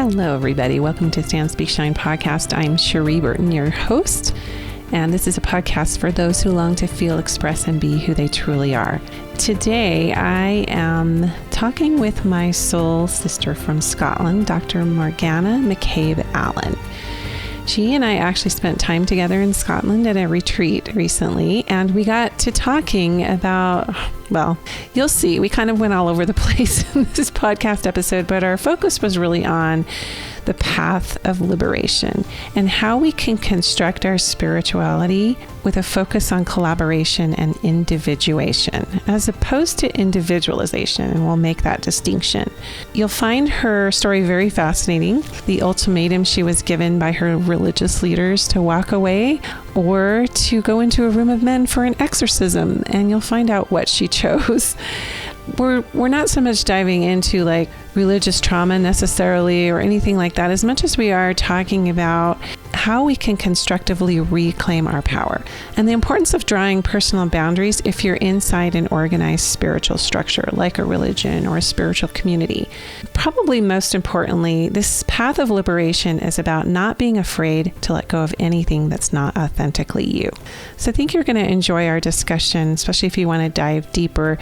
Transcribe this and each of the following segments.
Hello, everybody. Welcome to Stand, Speak, Shine podcast. I'm Cherie Burton, your host, and this is a podcast for those who long to feel, express, and be who they truly are. Today, I am talking with my soul sister from Scotland, Dr. Morgana McCabe Allan. She and I actually spent time together in Scotland at a retreat recently, and we got to talking about, well, you'll see, we kind of went all over the place in this podcast episode, but our focus was really on the path of liberation and how we can construct our spirituality with a focus on collaboration and individuation as opposed to individualization, and we'll make that distinction. You'll find her story very fascinating, the ultimatum she was given by her religious leaders to walk away or to go into a room of men for an exorcism, and you'll find out what she chose. We're not so much diving into like religious trauma necessarily or anything like that, as much as we are talking about how we can constructively reclaim our power and the importance of drawing personal boundaries if you're inside an organized spiritual structure like a religion or a spiritual community. Probably most importantly, this path of liberation is about not being afraid to let go of anything that's not authentically you. So I think you're going to enjoy our discussion, especially if you want to dive deeper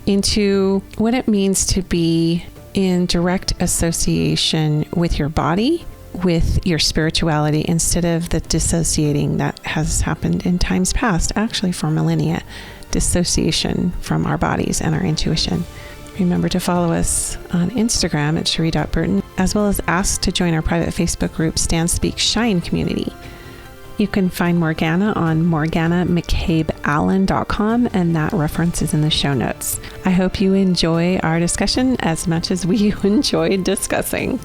into what it means to be in direct association with your body, with your spirituality, instead of the dissociating that has happened in times past, actually for millennia, dissociation from our bodies and our intuition. Remember to follow us on Instagram at cherie.burton, as well as ask to join our private Facebook group, Stand, Speak, Shine Community. You can find Morgana on morganamccabeallan.com, and that reference is in the show notes. I hope you enjoy our discussion as much as we enjoyed discussing.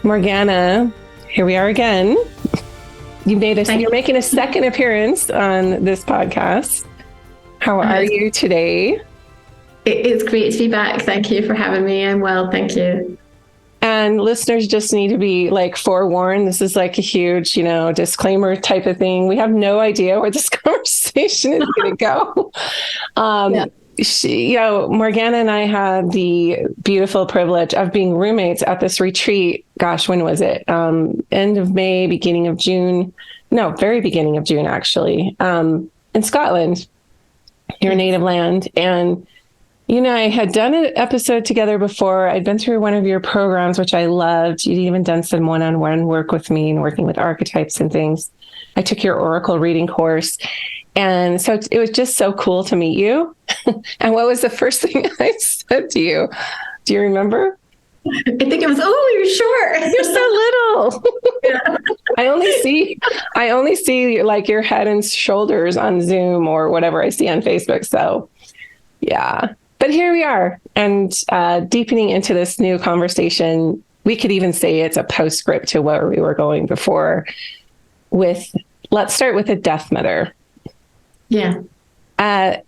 Morgana, here we are again. You're making a second appearance on this podcast. How are you today? It's great to be back. Thank you for having me. I'm well, thank you. And listeners just need to be like forewarned. This is like a huge, disclaimer type of thing. We have no idea where this conversation is going to go. Morgana and I had the beautiful privilege of being roommates at this retreat. Gosh, when was it? End of May, beginning of June. No, very beginning of June, actually, in Scotland, your native land. And I had done an episode together before. I'd been through one of your programs, which I loved. You'd even done some one-on-one work with me and working with archetypes and things. I took your Oracle reading course. And so it was just so cool to meet you. And what was the first thing I said to you? Do you remember? I think it was, you're short. You're so little. Yeah. I only see like your head and shoulders on Zoom or whatever I see on Facebook. So yeah. But here we are, and deepening into this new conversation. We could even say it's a postscript to where we were going before. Let's start with the death mother. Yeah. I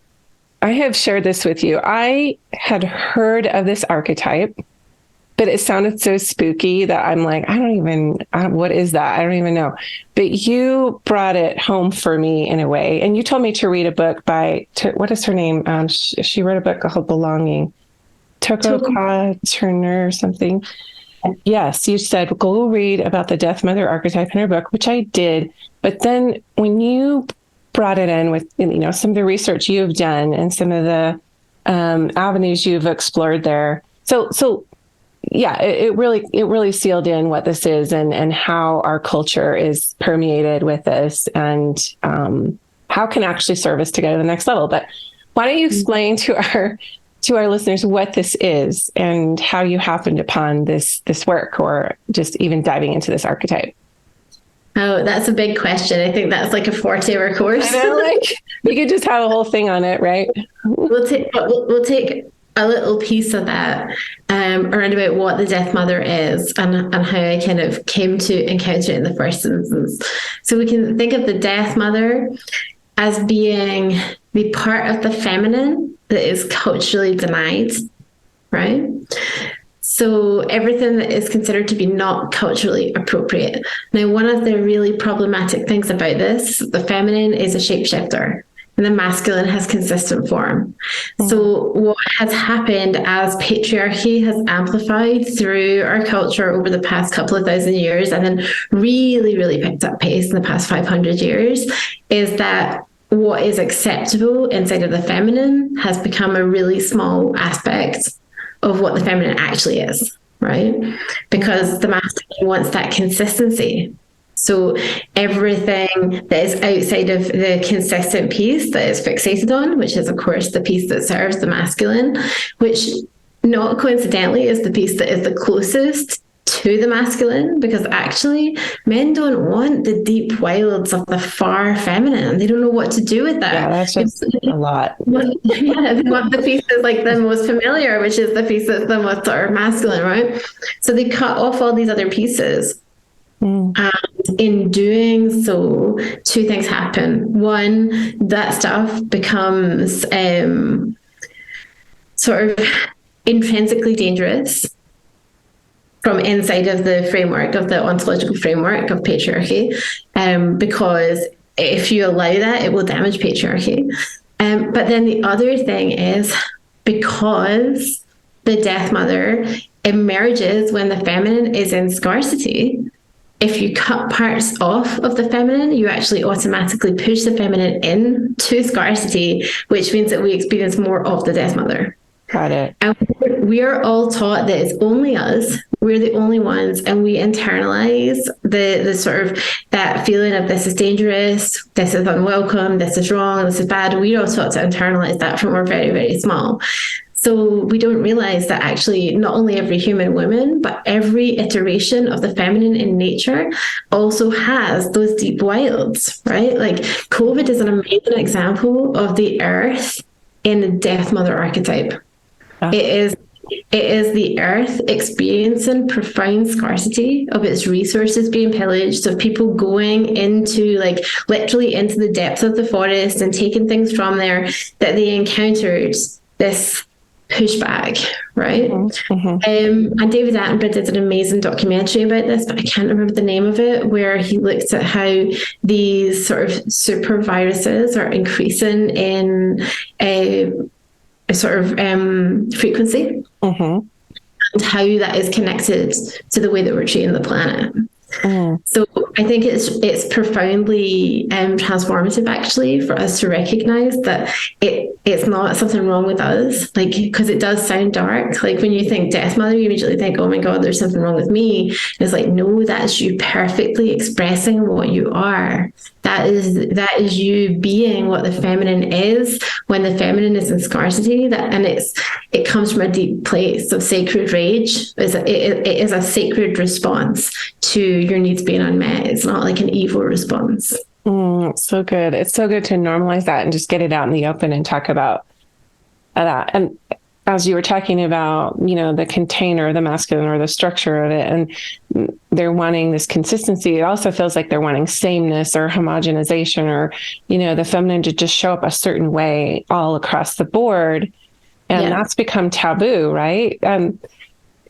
have shared this with you. I had heard of this archetype, but it sounded so spooky that I'm like, what is that? I don't even know. But you brought it home for me in a way. And you told me to read a book by, what is her name? She wrote a book called Belonging. Toko Turner or something. Yes, you said, go read about the death mother archetype in her book, which I did. But then when you brought it in with, some of the research you've done and some of the avenues you've explored there. So yeah, it really sealed in what this is and how our culture is permeated with this and how it can actually serve us to go to the next level. But why don't you explain to our listeners what this is and how you happened upon this work, or just even diving into this archetype? Oh, that's a big question. I think that's like a 40-hour course. I know, like you could just have a whole thing on it, right? We'll take a little piece of that around about what the death mother is and how I kind of came to encounter it in the first instance. So we can think of the death mother as being the part of the feminine that is culturally denied, right? So everything that is considered to be not culturally appropriate. Now, one of the really problematic things about this, the feminine is a shapeshifter. and the masculine has consistent form. So what has happened as patriarchy has amplified through our culture over the past couple of thousand years, and then really, really picked up pace in the past 500 years, is that what is acceptable inside of the feminine has become a really small aspect of what the feminine actually is, right? Because the masculine wants that consistency. So everything that is outside of the consistent piece that is fixated on, which is, of course, the piece that serves the masculine, which not coincidentally is the piece that is the closest to the masculine, because actually men don't want the deep wilds of the far feminine. They don't know what to do with that. Yeah, that's just a lot. Yeah, they want the piece that's like the most familiar, which is the piece that's the most sort of masculine, right? So they cut off all these other pieces. And in doing so, two things happen. One, that stuff becomes sort of intrinsically dangerous from inside of the framework, of the ontological framework of patriarchy, because if you allow that, it will damage patriarchy. But then the other thing is, because the death mother emerges when the feminine is in scarcity, if you cut parts off of the feminine, you actually automatically push the feminine into scarcity, which means that we experience more of the death mother. Got it. And we are all taught that it's only us, we're the only ones, and we internalize the sort of that feeling of this is dangerous, this is unwelcome, this is wrong, this is bad. We're all taught to internalize that from we're very, very small. So we don't realize that actually not only every human woman, but every iteration of the feminine in nature also has those deep wilds, right? Like COVID is an amazing example of the earth in the death mother archetype. It is the earth experiencing profound scarcity of its resources being pillaged, of people going into, like, literally into the depths of the forest and taking things from there, that they encountered this pushback, right? And David Attenborough did an amazing documentary about this, but I can't remember the name of it, where he looked at how these sort of super viruses are increasing in a sort of frequency, and how that is connected to the way that we're treating the planet. So I think it's profoundly transformative, actually, for us to recognize that it's not something wrong with us, like, because it does sound dark. Like when you think death mother, you immediately think, oh my God, there's something wrong with me. And it's like, no, that's you perfectly expressing what you are. That is you being what the feminine is when the feminine is in scarcity. It comes from a deep place of sacred rage. It is a sacred response to your needs being unmet. It's not like an evil response. So good. It's so good to normalize that and just get it out in the open and talk about that. And as you were talking about, the container, the masculine, or the structure of it, and they're wanting this consistency, it also feels like they're wanting sameness or homogenization, or, the feminine to just show up a certain way all across the board. And that's become taboo, right?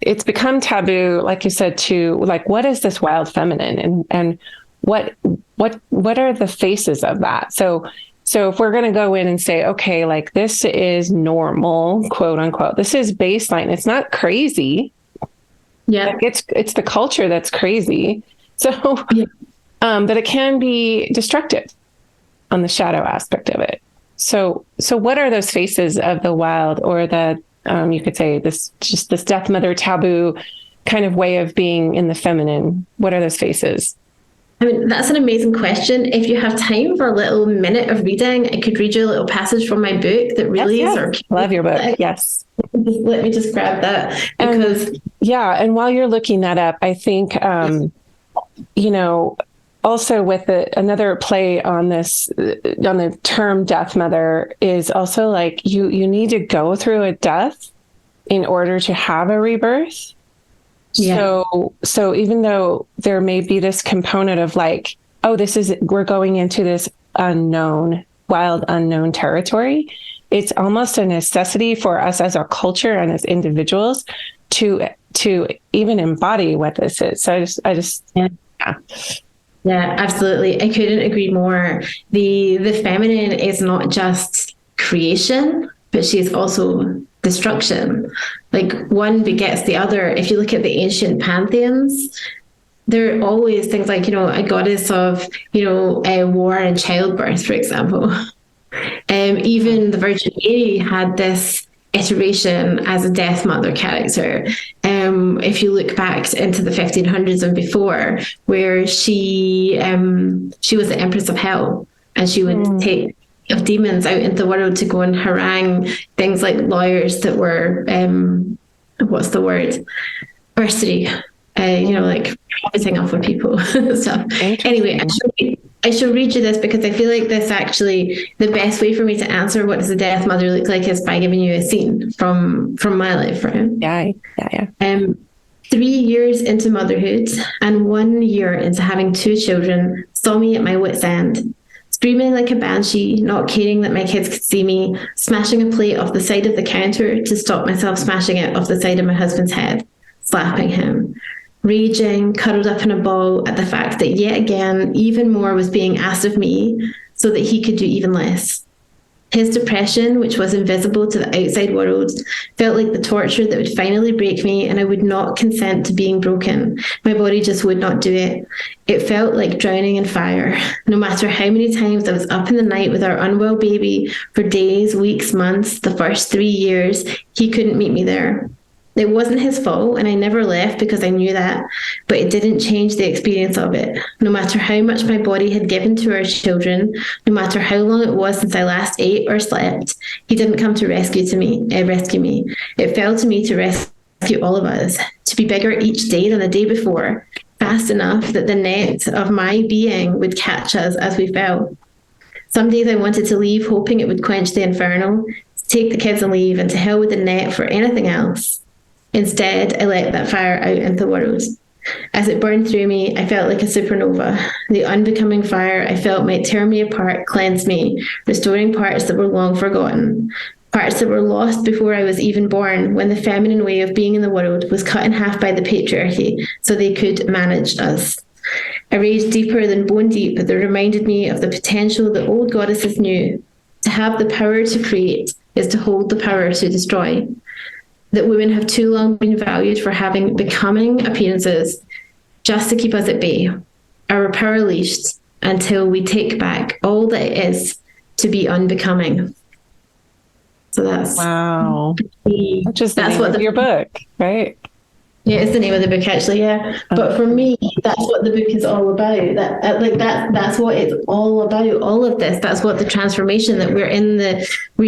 It's become taboo, like you said, to like, what is this wild feminine, and what are the faces of that? So if we're going to go in and say, okay, like this is normal, quote unquote, this is baseline. It's not crazy. Yeah. Like it's the culture that's crazy. So, but it can be destructive on the shadow aspect of it. So what are those faces of the wild, or the, you could say this death mother taboo kind of way of being in the feminine? What are those faces? I mean, that's an amazing question. If you have time for a little minute of reading, I could read you a little passage from my book that really is... Love your book. Yes. Let me just grab that. Because and while you're looking that up, I think, also with another play on this, on the term death mother, is also like you need to go through a death in order to have a rebirth. Yeah. So even though there may be this component of like, oh, we're going into this wild unknown territory, it's almost a necessity for us as a culture and as individuals to even embody what this is. So I just Yeah, absolutely. I couldn't agree more. The feminine is not just creation, but she is also destruction. Like one begets the other. If you look at the ancient pantheons, there are always things like, a goddess of, war and childbirth, for example. Even the Virgin Mary had this iteration as a death mother character. If you look back into the 1500s and before, where she was the Empress of Hell, and she would take of demons out into the world to go and harangue things like lawyers that were what's the word, bursary, like profiting off of people and stuff. Anyway, I should read you this because I feel like this actually, the best way for me to answer what does a death mother look like is by giving you a scene from my life, right? Yeah. 3 years into motherhood and 1 year into having 2 children saw me at my wit's end, screaming like a banshee, not caring that my kids could see me, smashing a plate off the side of the counter to stop myself smashing it off the side of my husband's head, slapping him, raging, cuddled up in a ball at the fact that yet again, even more was being asked of me so that he could do even less. His depression, which was invisible to the outside world, felt like the torture that would finally break me, and I would not consent to being broken. My body just would not do it. It felt like drowning in fire. No matter how many times I was up in the night with our unwell baby for days, weeks, months, the first 3 years, he couldn't meet me there. It wasn't his fault, and I never left because I knew that, but it didn't change the experience of it. No matter how much my body had given to our children, no matter how long it was since I last ate or slept, he didn't come to rescue me. It fell to me to rescue all of us, to be bigger each day than the day before, fast enough that the net of my being would catch us as we fell. Some days I wanted to leave, hoping it would quench the inferno, to take the kids and leave, and to hell with the net for anything else. Instead, I let that fire out into the world. As it burned through me, I felt like a supernova. The unbecoming fire I felt might tear me apart, cleanse me, restoring parts that were long forgotten, parts that were lost before I was even born, when the feminine way of being in the world was cut in half by the patriarchy so they could manage us. A rage deeper than bone deep that reminded me of the potential that old goddesses knew. To have the power to create is to hold the power to destroy. That women have too long been valued for having becoming appearances just to keep us at bay, our power leashed until we take back all that it is to be unbecoming. So that's that's what your book, right? Yeah, it's the name of the book actually. Yeah, but for me, that's what the book is all about. That's what it's all about. All of this. That's what the transformation that we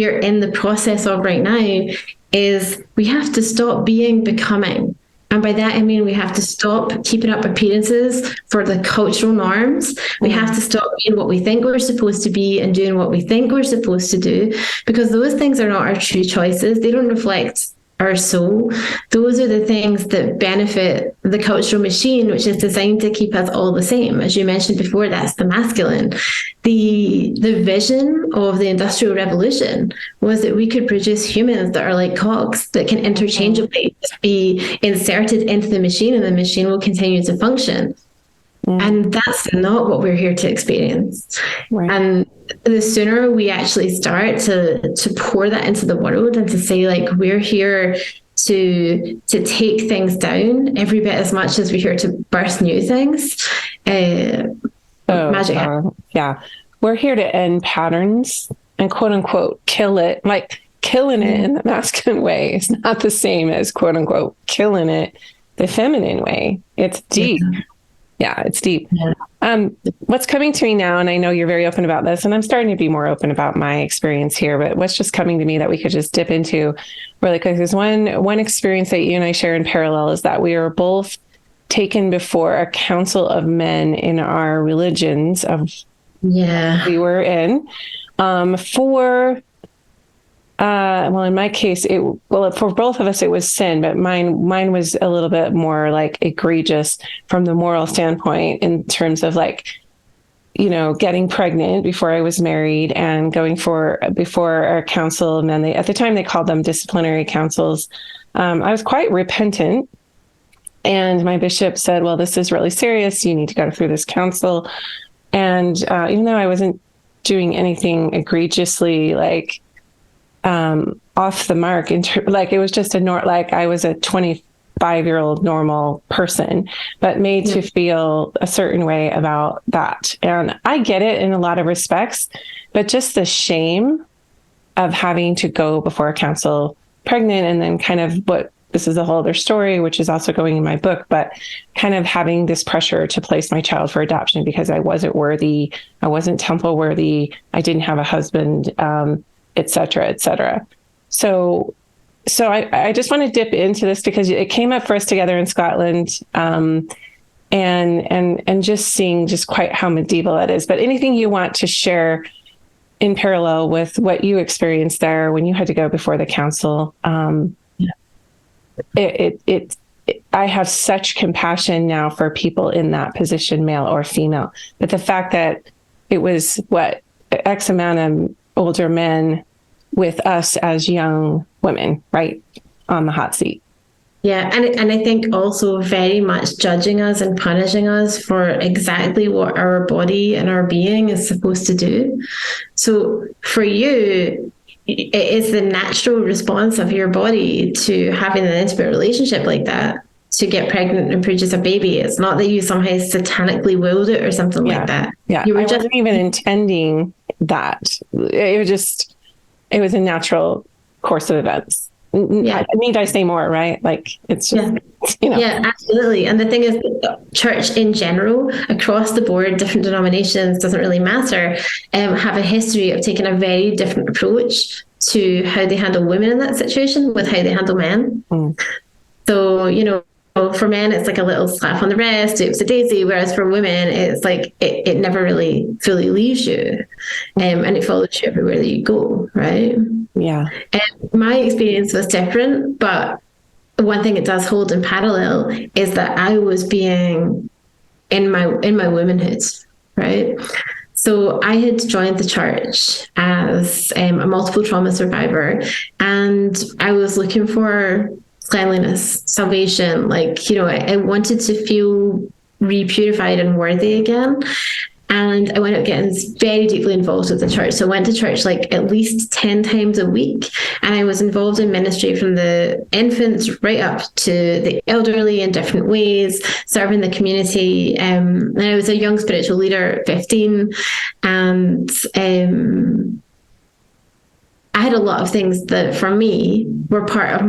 are in the process of right now. Is we have to stop being becoming. And by that, I mean, we have to stop keeping up appearances for the cultural norms. We have to stop being what we think we're supposed to be and doing what we think we're supposed to do, because those things are not our true choices. They don't reflect our soul. Those are the things that benefit the cultural machine, which is designed to keep us all the same. As you mentioned before, that's the masculine. The vision of the Industrial Revolution was that we could produce humans that are like cogs that can interchangeably be inserted into the machine, and the machine will continue to function. And that's not what we're here to experience. Right. And the sooner we actually start to pour that into the world and to say, like, we're here to take things down every bit as much as we're here to birth new things, magic happens. Yeah. We're here to end patterns and quote unquote kill it. Like, killing it in the masculine way is not the same as quote unquote killing it the feminine way. It's deep. Yeah, it's deep. Yeah. What's coming to me now, and I know you're very open about this, and I'm starting to be more open about my experience here, but what's just coming to me that we could just dip into really quick is one experience that you and I share in parallel is that we are both taken before a council of men in our religions we were in well, in my case, for both of us, it was sin, but mine was a little bit more like egregious from the moral standpoint in terms of like, getting pregnant before I was married and going before our council of men. At the time they called them disciplinary councils. I was quite repentant And my bishop said, well, this is really serious. You need to go through this counsel. And even though I wasn't doing anything egregiously off the mark, it was just I was a 25-year-old normal person, but made to feel a certain way about that. And I get it in a lot of respects, but just the shame of having to go before a council pregnant, and then kind of this is a whole other story, which is also going in my book, but kind of having this pressure to place my child for adoption because I wasn't worthy, I wasn't temple worthy, I didn't have a husband, et cetera, et cetera. So I just want to dip into this because it came up for us together in Scotland, and just seeing just quite how medieval it is. But anything you want to share in parallel with what you experienced there when you had to go before the council? I have such compassion now for people in that position, male or female. But the fact that it was X amount of older men with us as young women, right, on the hot seat. Yeah, and I think also very much judging us and punishing us for exactly what our body and our being is supposed to do. So for you, it is the natural response of your body to having an intimate relationship like that, to get pregnant and produce a baby. It's not that you somehow satanically willed it or something like that. Yeah, I wasn't even intending that. It was a natural course of events. Yeah. Need I say more, right? It's just, Yeah, absolutely. And the thing is, the church in general, across the board, different denominations, doesn't really matter, have a history of taking a very different approach to how they handle women in that situation with how they handle men. So, for men, it's like a little slap on the wrist, it's a daisy, whereas for women, it's like it never really fully leaves you, and it follows you everywhere that you go, right? Yeah. My experience was different, but one thing it does hold in parallel is that I was being in my womanhood, right? So I had joined the church as a multiple trauma survivor, and I was looking for cleanliness, salvation. I wanted to feel repurified and worthy again. And I wound up getting very deeply involved with the church. So I went to church at least 10 times a week. And I was involved in ministry from the infants right up to the elderly in different ways, serving the community. And I was a young spiritual leader at 15. And I had a lot of things that for me were part of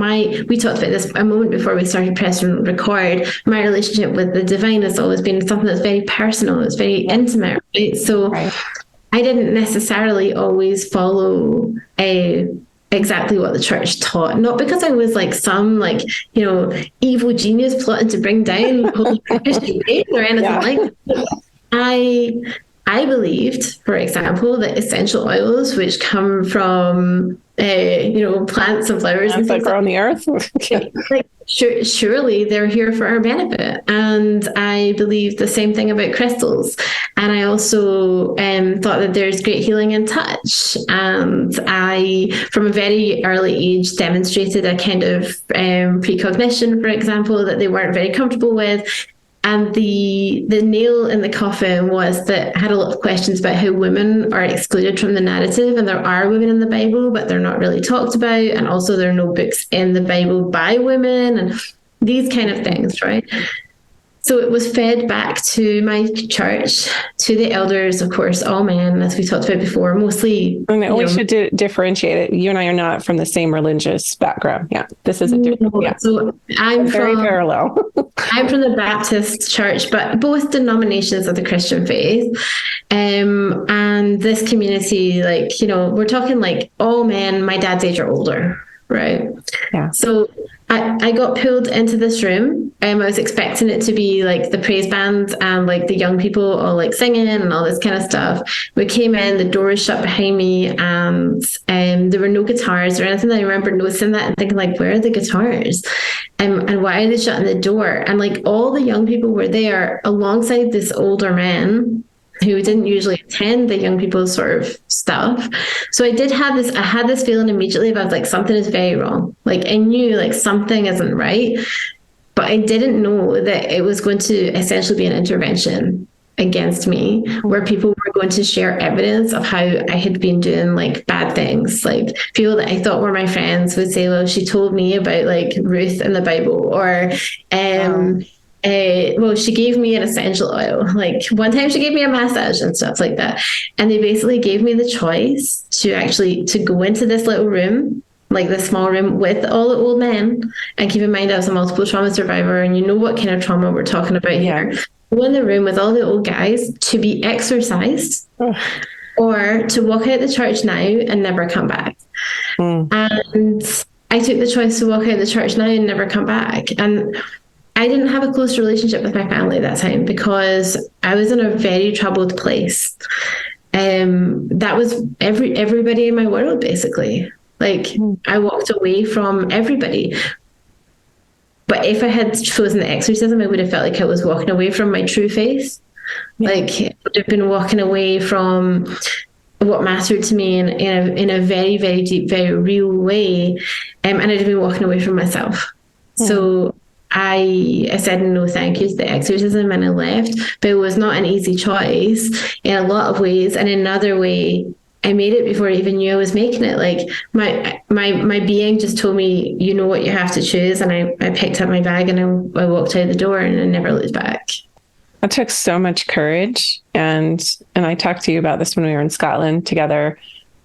we talked about this a moment before we started press and record. My relationship with the divine has always been something that's very personal, it's very intimate, right? So I didn't necessarily always follow exactly what the church taught, not because I was some evil genius plotting to bring down holy Christian faith or anything like that. I believed, for example, that essential oils, which come from, plants and flowers and things on the earth, surely they're here for our benefit. And I believed the same thing about crystals. And I also thought that there's great healing in touch. And I, from a very early age, demonstrated a kind of precognition, for example, that they weren't very comfortable with. And the nail in the coffin was that I had a lot of questions about how women are excluded from the narrative, and there are women in the Bible, but they're not really talked about. And also there are no books in the Bible by women and these kind of things, right? So it was fed back to my church, to the elders, of course, all men, as we talked about before, mostly. We should differentiate it. You and I are not from the same religious background. Yeah, this is a different. Yeah. So I'm very parallel. I'm from the Baptist church, but both denominations of the Christian faith. And this community, we're talking all men my dad's age or older, right? Yeah. So I got pulled into this room. I was expecting it to be the praise band and the young people all singing and all this kind of stuff. We came in, the door was shut behind me, and there were no guitars or anything. I remember noticing that and thinking where are the guitars? And why are they shutting the door? And all the young people were there alongside this older man who didn't usually attend the young people's sort of stuff. So I had this feeling immediately about something is very wrong. I knew something isn't right. but I didn't know that it was going to essentially be an intervention against me, where people were going to share evidence of how I had been doing like bad things. Like people that I thought were my friends would say, well, she told me about like Ruth in the Bible, or well, she gave me an essential oil. Like one time she gave me a massage and stuff like that. And they basically gave me the choice to go into this little room, like this small room with all the old men. And keep in mind, I was a multiple trauma survivor, and you know what kind of trauma we're talking about here. Go in the room with all the old guys to be exorcised, or to walk out the church now and never come back. And I took the choice to walk out the church now and never come back. And I didn't have a close relationship with my family at that time because I was in a very troubled place. That was everybody in my world, basically. Like I walked away from everybody. But if I had chosen the exorcism, I would have felt like I was walking away from my true faith. Like I would have been walking away from what mattered to me in a very, very deep, very real way. And I'd have been walking away from myself. So I said no thank you to the exorcism and I left. But it was not an easy choice in a lot of ways. And in another way, I made it before I even knew I was making it. Like my being just told me, you know what you have to choose. And I picked up my bag and I walked out the door and I never looked back. That took so much courage. And I talked to you about this when we were in Scotland together,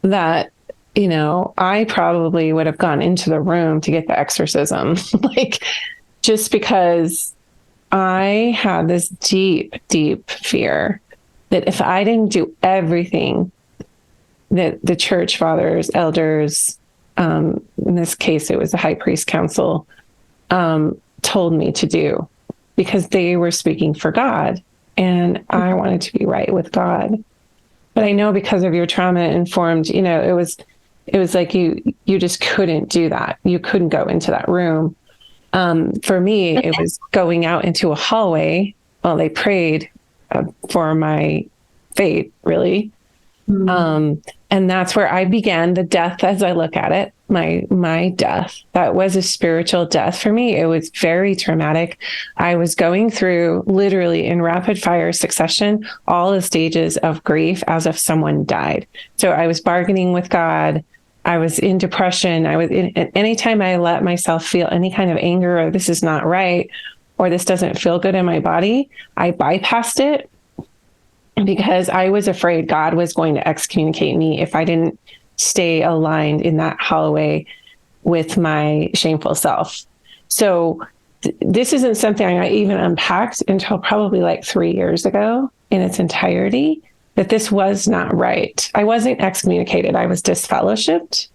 that, you know, I probably would have gone into the room to get the exorcism, like just because I had this deep, deep fear that if I didn't do everything that the church fathers, elders, in this case, it was the high priest council, told me to do, because they were speaking for God and I wanted to be right with God. But I know because of your trauma informed, you know, it was like you just couldn't do that. You couldn't go into that room. For me, it was going out into a hallway while they prayed for my fate, really. And that's where I began the death, as I look at it, my death. That was a spiritual death for me. It was very traumatic. I was going through, literally in rapid fire succession, all the stages of grief as if someone died. So I was bargaining with God. I was in depression. Anytime I let myself feel any kind of anger, or this is not right, or this doesn't feel good in my body, I bypassed it, because I was afraid God was going to excommunicate me if I didn't stay aligned in that hallway with my shameful self. So this isn't something I even unpacked until probably like 3 years ago in its entirety, that this was not right. I wasn't excommunicated. I was disfellowshipped,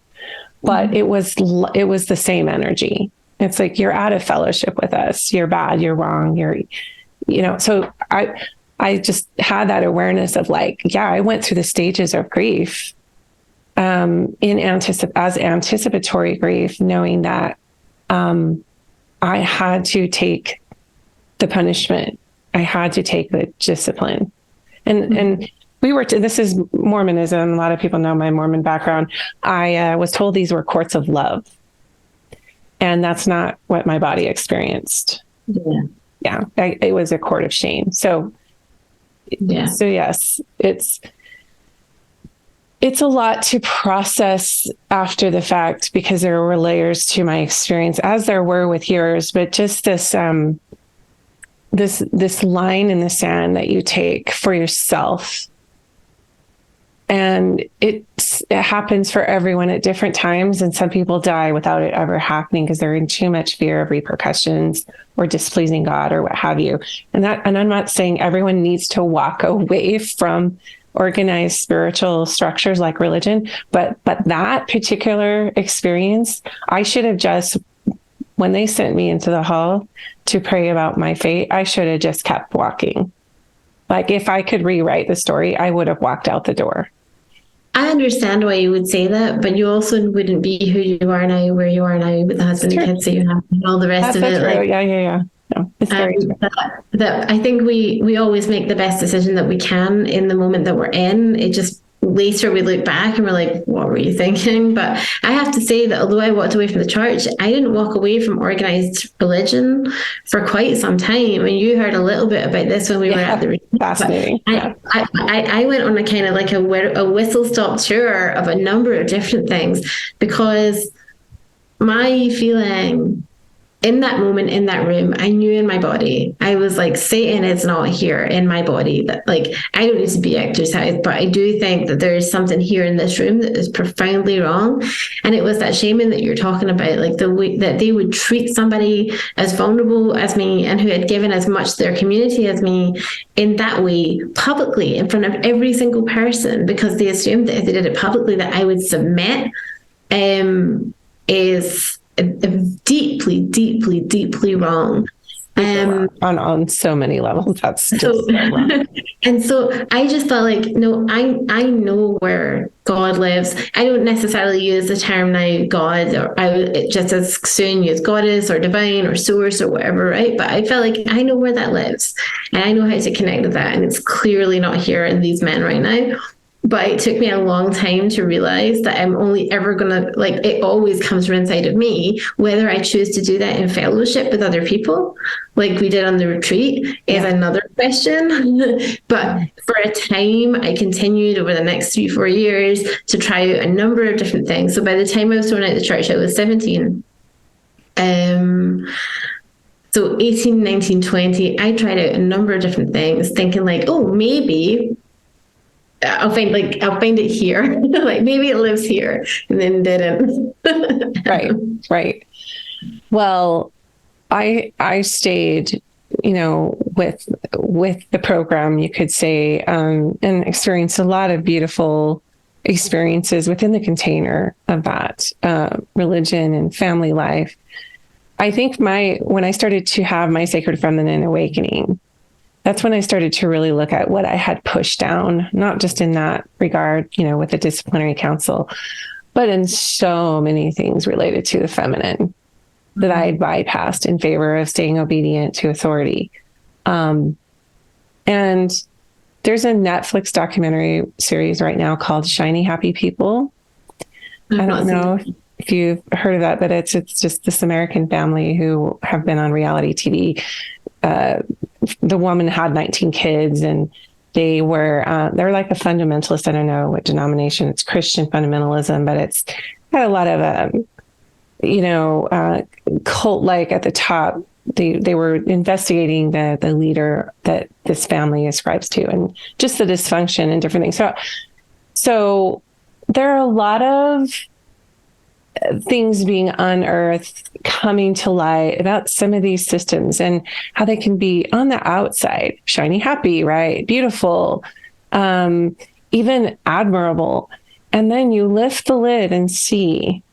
but it was the same energy. It's like, you're out of fellowship with us. You're bad. You're wrong. So I just had that awareness of like, yeah, I went through the stages of grief, as anticipatory grief, knowing that I had to take the punishment. I had to take the discipline. And this is Mormonism. A lot of people know my Mormon background. I was told these were courts of love. And that's not what my body experienced. Yeah. It was a court of shame. So yes, it's a lot to process after the fact, because there were layers to my experience, as there were with yours, but just this line in the sand that you take for yourself. And it happens for everyone at different times. And some people die without it ever happening because they're in too much fear of repercussions or displeasing God or what have you. And I'm not saying everyone needs to walk away from organized spiritual structures like religion, but that particular experience, I should have just, when they sent me into the hall to pray about my fate, I should have just kept walking. Like, if I could rewrite the story, I would have walked out the door. I understand why you would say that, but you also wouldn't be who you are now, where you are now, with the husband and kids that you have, and all the rest of it. True. Like, yeah. No, it's very true. That I think we always make the best decision that we can in the moment that we're in. It just later we look back and we're like, what were you thinking? But I have to say that although I walked away from the church, I didn't walk away from organized religion for quite some time. And you heard a little bit about this when we were at the retreat. Fascinating. I went on a kind of like a whistle stop tour of a number of different things, because my feeling in that moment, in that room, I knew in my body, I was like, Satan is not here in my body. That, like, I don't need to be exorcised, but I do think that there is something here in this room that is profoundly wrong. And it was that shaming that you're talking about, like the way that they would treat somebody as vulnerable as me and who had given as much to their community as me in that way, publicly, in front of every single person, because they assumed that if they did it publicly, that I would submit, is deeply, deeply, deeply wrong. On so many levels, that's just so wrong. And so I just felt like, no, I know where God lives. I don't necessarily use the term now God, or I just as soon use goddess or divine or source or whatever, right? But I felt like I know where that lives, and I know how to connect with that, and it's clearly not here in these men right now. But it took me a long time to realize that I'm only ever gonna, like, it always comes from inside of me. Whether I choose to do that in fellowship with other people, like we did on the retreat, is another question. But for a time, I continued over the next 3-4 years to try out a number of different things. So by the time I was thrown out of the church, I was 17. So 18, 19, 20, I tried out a number of different things, thinking like, oh, maybe I'll find it here. Like maybe it lives here, and then didn't. Right. Well, I stayed, with the program, you could say, and experienced a lot of beautiful experiences within the container of that religion and family life. I think when I started to have my sacred feminine awakening, that's when I started to really look at what I had pushed down, not just in that regard, with the disciplinary council, but in so many things related to the feminine that I had bypassed in favor of staying obedient to authority. And there's a Netflix documentary series right now called Shiny Happy People. I don't know if you've heard of that, but it's just this American family who have been on reality TV. The woman had 19 kids, and they're like a fundamentalist. I don't know what denomination. It's Christian fundamentalism, but it's got a lot of, cult-like at the top. They were investigating the leader that this family ascribes to, and just the dysfunction and different things. So there are a lot of things being unearthed, coming to light about some of these systems and how they can be on the outside, shiny, happy, right? Beautiful, even admirable. And then you lift the lid and see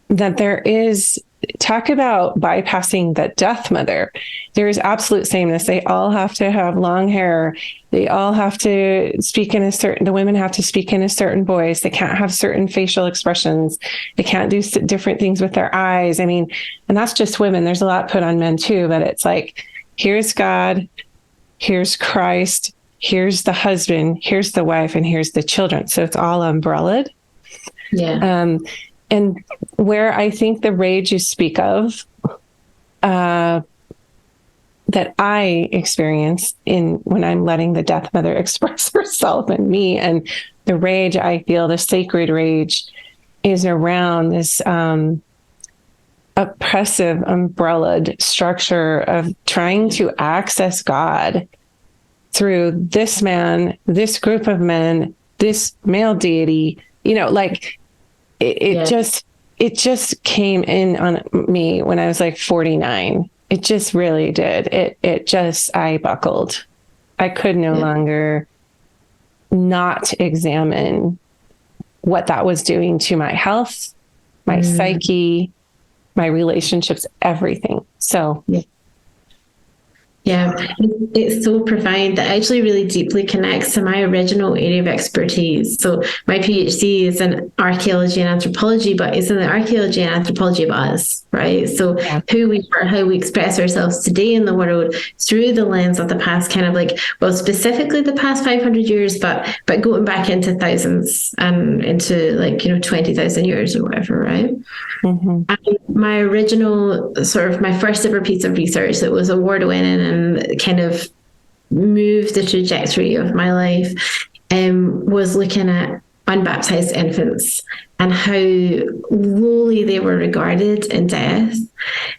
that there is, talk about bypassing the death mother. There is absolute sameness. They all have to have long hair. They all have to speak the women have to speak in a certain voice. They can't have certain facial expressions. They can't do different things with their eyes. I mean, and that's just women. There's a lot put on men too, but it's like, here's God, here's Christ, here's the husband, here's the wife, and here's the children. So it's all umbrellaed. Yeah. And where I think the rage you speak of, that I experience when I'm letting the death mother express herself in me, and the rage I feel, the sacred rage, is around this oppressive, umbrellaed structure of trying to access God through this man, this group of men, this male deity, It just came in on me when I was like 49. It just really did. I buckled. I could no longer not examine what that was doing to my health, my psyche, my relationships, everything. So Yeah, it's so profound that actually really deeply connects to my original area of expertise. So my PhD is in archaeology and anthropology, but it's in the archaeology and anthropology of us, right? So Yeah. who we are, how we express ourselves today in the world through the lens of the past, kind of like, well, specifically the past 500 years, but going back into thousands and into 20,000 years or whatever, right? Mm-hmm. My original my first ever piece of research that was award winning and kind of moved the trajectory of my life was looking at unbaptized infants and how lowly they were regarded in death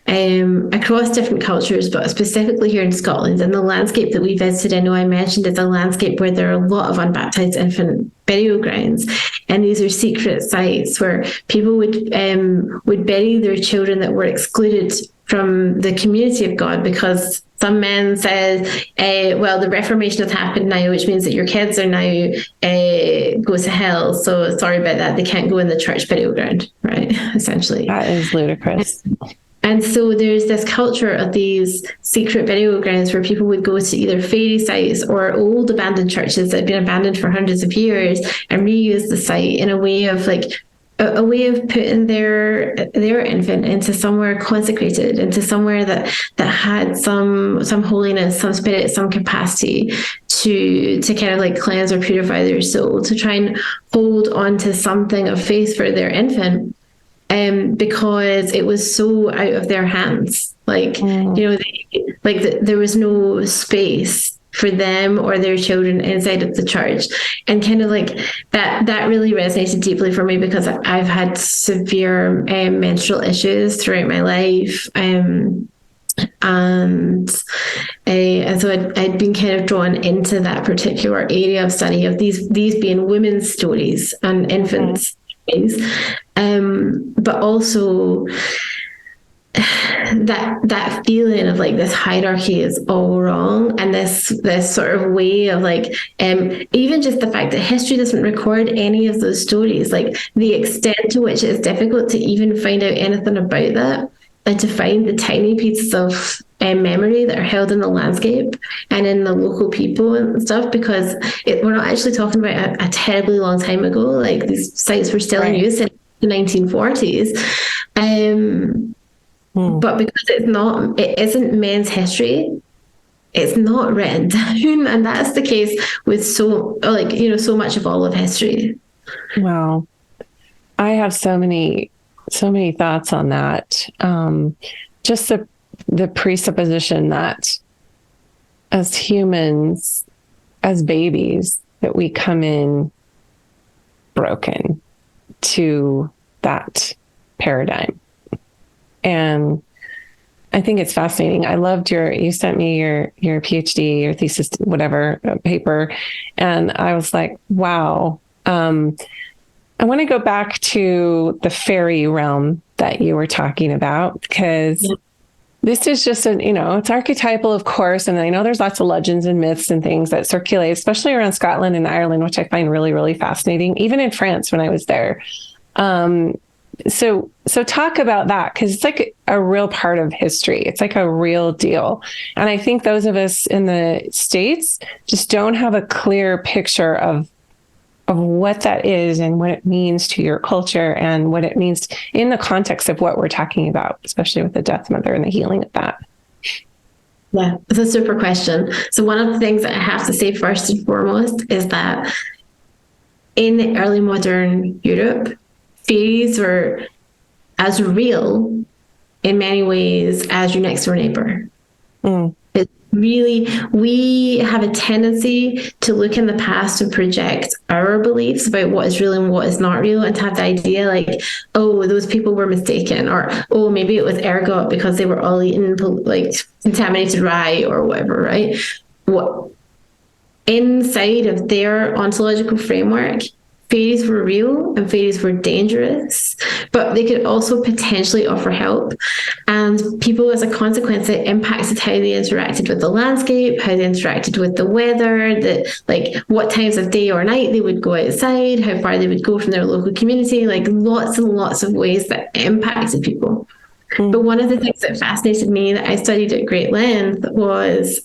across different cultures, but specifically here in Scotland. And the landscape that we visited, I know I mentioned, is a landscape where there are a lot of unbaptized infant burial grounds, and these are secret sites where people would bury their children that were excluded from the community of God because some men said, well, the Reformation has happened now, which means that your kids are now go to hell. So sorry about that. They can't go in the church burial ground, right? Essentially. That is ludicrous. And so there's this culture of these secret burial grounds where people would go to either fairy sites or old abandoned churches that had been abandoned for hundreds of years and reuse the site in a way of a way of putting their infant into somewhere consecrated, into somewhere that had some holiness, some spirit, some capacity to kind of cleanse or purify their soul, to try and hold on to something of faith for their infant. Because it was so out of their hands, there was no space for them or their children inside of the church, and kind of that really resonated deeply for me because I've had severe menstrual issues throughout my life, and so I'd been kind of drawn into that particular area of study of these being women's stories and infants. But also that feeling of this hierarchy is all wrong, and this sort of way of even just the fact that history doesn't record any of those stories, the extent to which it's difficult to even find out anything about that, and to find the tiny pieces of memory that are held in the landscape and in the local people and stuff, because we're not actually talking about a terribly long time ago. These sites were still in use in the 1940s. But because it isn't men's history, it's not written down, and that's the case with so much of all of history. Wow. I have so many thoughts on that. Just the presupposition that as humans, as babies, that we come in broken to that paradigm. And I think it's fascinating. I loved you sent me your PhD, your thesis, whatever paper. And I was like, wow. I want to go back to the fairy realm that you were talking about, because this is just it's archetypal, of course. And I know there's lots of legends and myths and things that circulate, especially around Scotland and Ireland, which I find really, really fascinating, even in France when I was there. So talk about that, because it's like a real part of history. It's like a real deal. And I think those of us in the States just don't have a clear picture of what that is and what it means to your culture and what it means in the context of what we're talking about, especially with the Death Mother and the healing of that. Yeah, it's a super question. So one of the things that I have to say first and foremost is that in the early modern Europe, fairies were as real in many ways as your next door neighbor. It's really, we have a tendency to look in the past and project our beliefs about what is real and what is not real, and to have the idea oh, those people were mistaken, or oh, maybe it was ergot because they were all eating contaminated rye or whatever, right? What inside of their ontological framework, fairies were real and fairies were dangerous, but they could also potentially offer help. And people, as a consequence, it impacted how they interacted with the landscape, how they interacted with the weather, what times of day or night they would go outside, how far they would go from their local community, lots and lots of ways that impacted people. But one of the things that fascinated me that I studied at great length was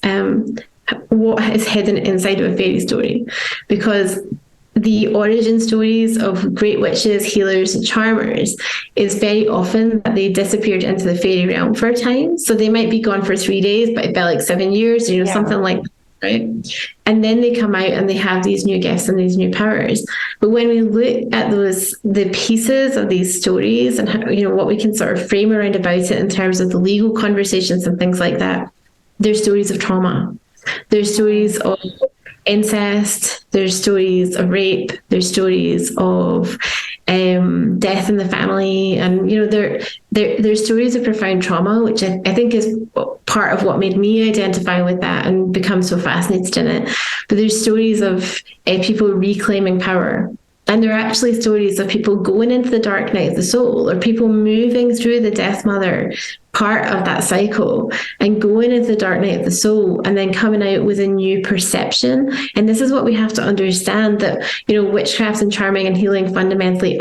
what is hidden inside of a fairy story, because the origin stories of great witches, healers, and charmers is very often that they disappeared into the fairy realm for a time. So they might be gone for 3 days, but it felt like 7 years, something like that, right? And then they come out and they have these new gifts and these new powers. But when we look at the pieces of these stories and how, what we can sort of frame around about it in terms of the legal conversations and things like that, there's stories of trauma. There's stories of incest, there's stories of rape, there's stories of death in the family, and there's stories of profound trauma, which I think is part of what made me identify with that and become so fascinated in it. But there's stories of people reclaiming power. And there are actually stories of people going into the dark night of the soul, or people moving through the Death Mother part of that cycle and going into the dark night of the soul and then coming out with a new perception. And this is what we have to understand, that, witchcraft and charming and healing fundamentally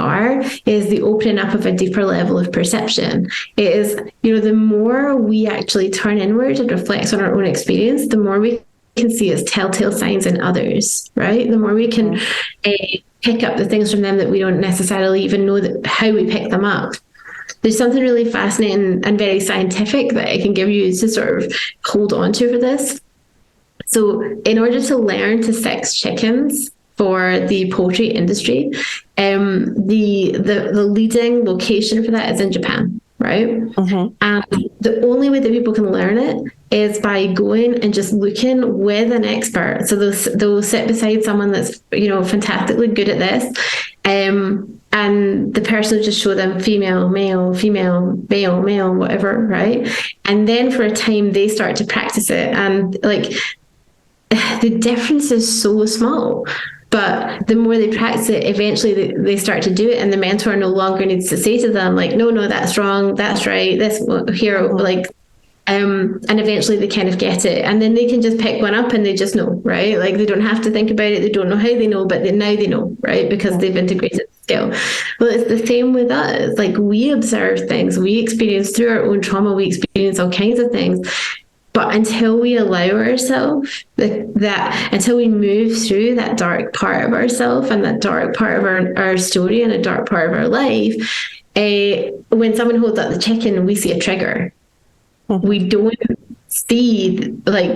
is the opening up of a deeper level of perception. It is, the more we actually turn inward and reflect on our own experience, the more we can see as telltale signs in others, right? The more we can pick up the things from them that we don't necessarily even know how we pick them up. There's something really fascinating and very scientific that I can give you to sort of hold on to for this. So in order to learn to sex chickens for the poultry industry, the leading location for that is in Japan, right? Mm-hmm. And the only way that people can learn it is by going and just looking with an expert. So they'll sit beside someone that's, fantastically good at this. And the person will just show them female, male, female, male, male, whatever, right? And then for a time they start to practice it. And the difference is so small. But the more they practice it, eventually they start to do it, and the mentor no longer needs to say to them, no, that's wrong, that's right, this here, and eventually they kind of get it, and then they can just pick one up and they just know, right? They don't have to think about it, they don't know how they know, but now they know, right? Because they've integrated the skill. Well, it's the same with us. We observe things, we experience through our own trauma, we experience all kinds of things. But until we allow ourselves until we move through that dark part of ourselves and that dark part of our story and a dark part of our life, when someone holds up the chicken, we see a trigger. Mm-hmm. We don't see,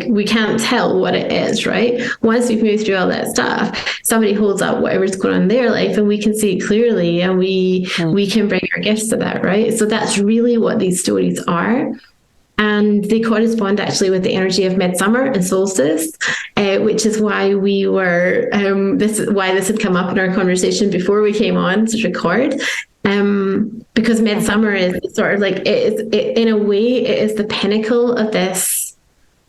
we can't tell what it is, right? Once we've moved through all that stuff, somebody holds up whatever's going on in their life and we can see it clearly, and we can bring our gifts to that, right? So that's really what these stories are. And they correspond actually with the energy of midsummer and solstice, which is why we were, this had come up in our conversation before we came on to record. Because midsummer is sort of in a way, it is the pinnacle of this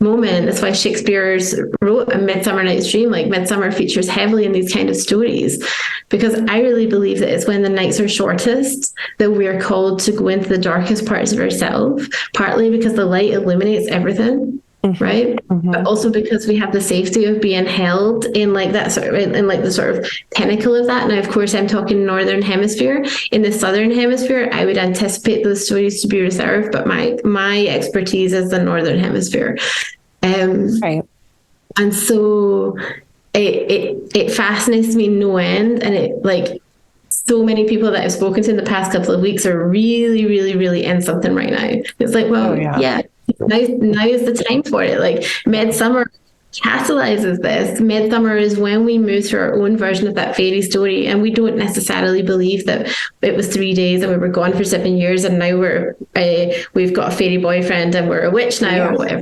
moment. That's why Shakespeare wrote A Midsummer Night's Dream. Midsummer features heavily in these kind of stories, because I really believe that it's when the nights are shortest that we're called to go into the darkest parts of ourselves, partly because the light illuminates everything. Mm-hmm. Right. Mm-hmm. But also because we have the safety of being held in that sort of, in the sort of pinnacle of that. Now, of course, I'm talking Northern Hemisphere. In the Southern Hemisphere, I would anticipate those stories to be reserved, but my expertise is the Northern Hemisphere. Right. And so it fascinates me no end, and it so many people that I've spoken to in the past couple of weeks are really, really, really in something right now. It's yeah. Now is the time for it. Midsummer catalyzes this. Midsummer is when we move through our own version of that fairy story, and we don't necessarily believe that it was 3 days and we were gone for 7 years and now we've got a fairy boyfriend and we're a witch now, or whatever.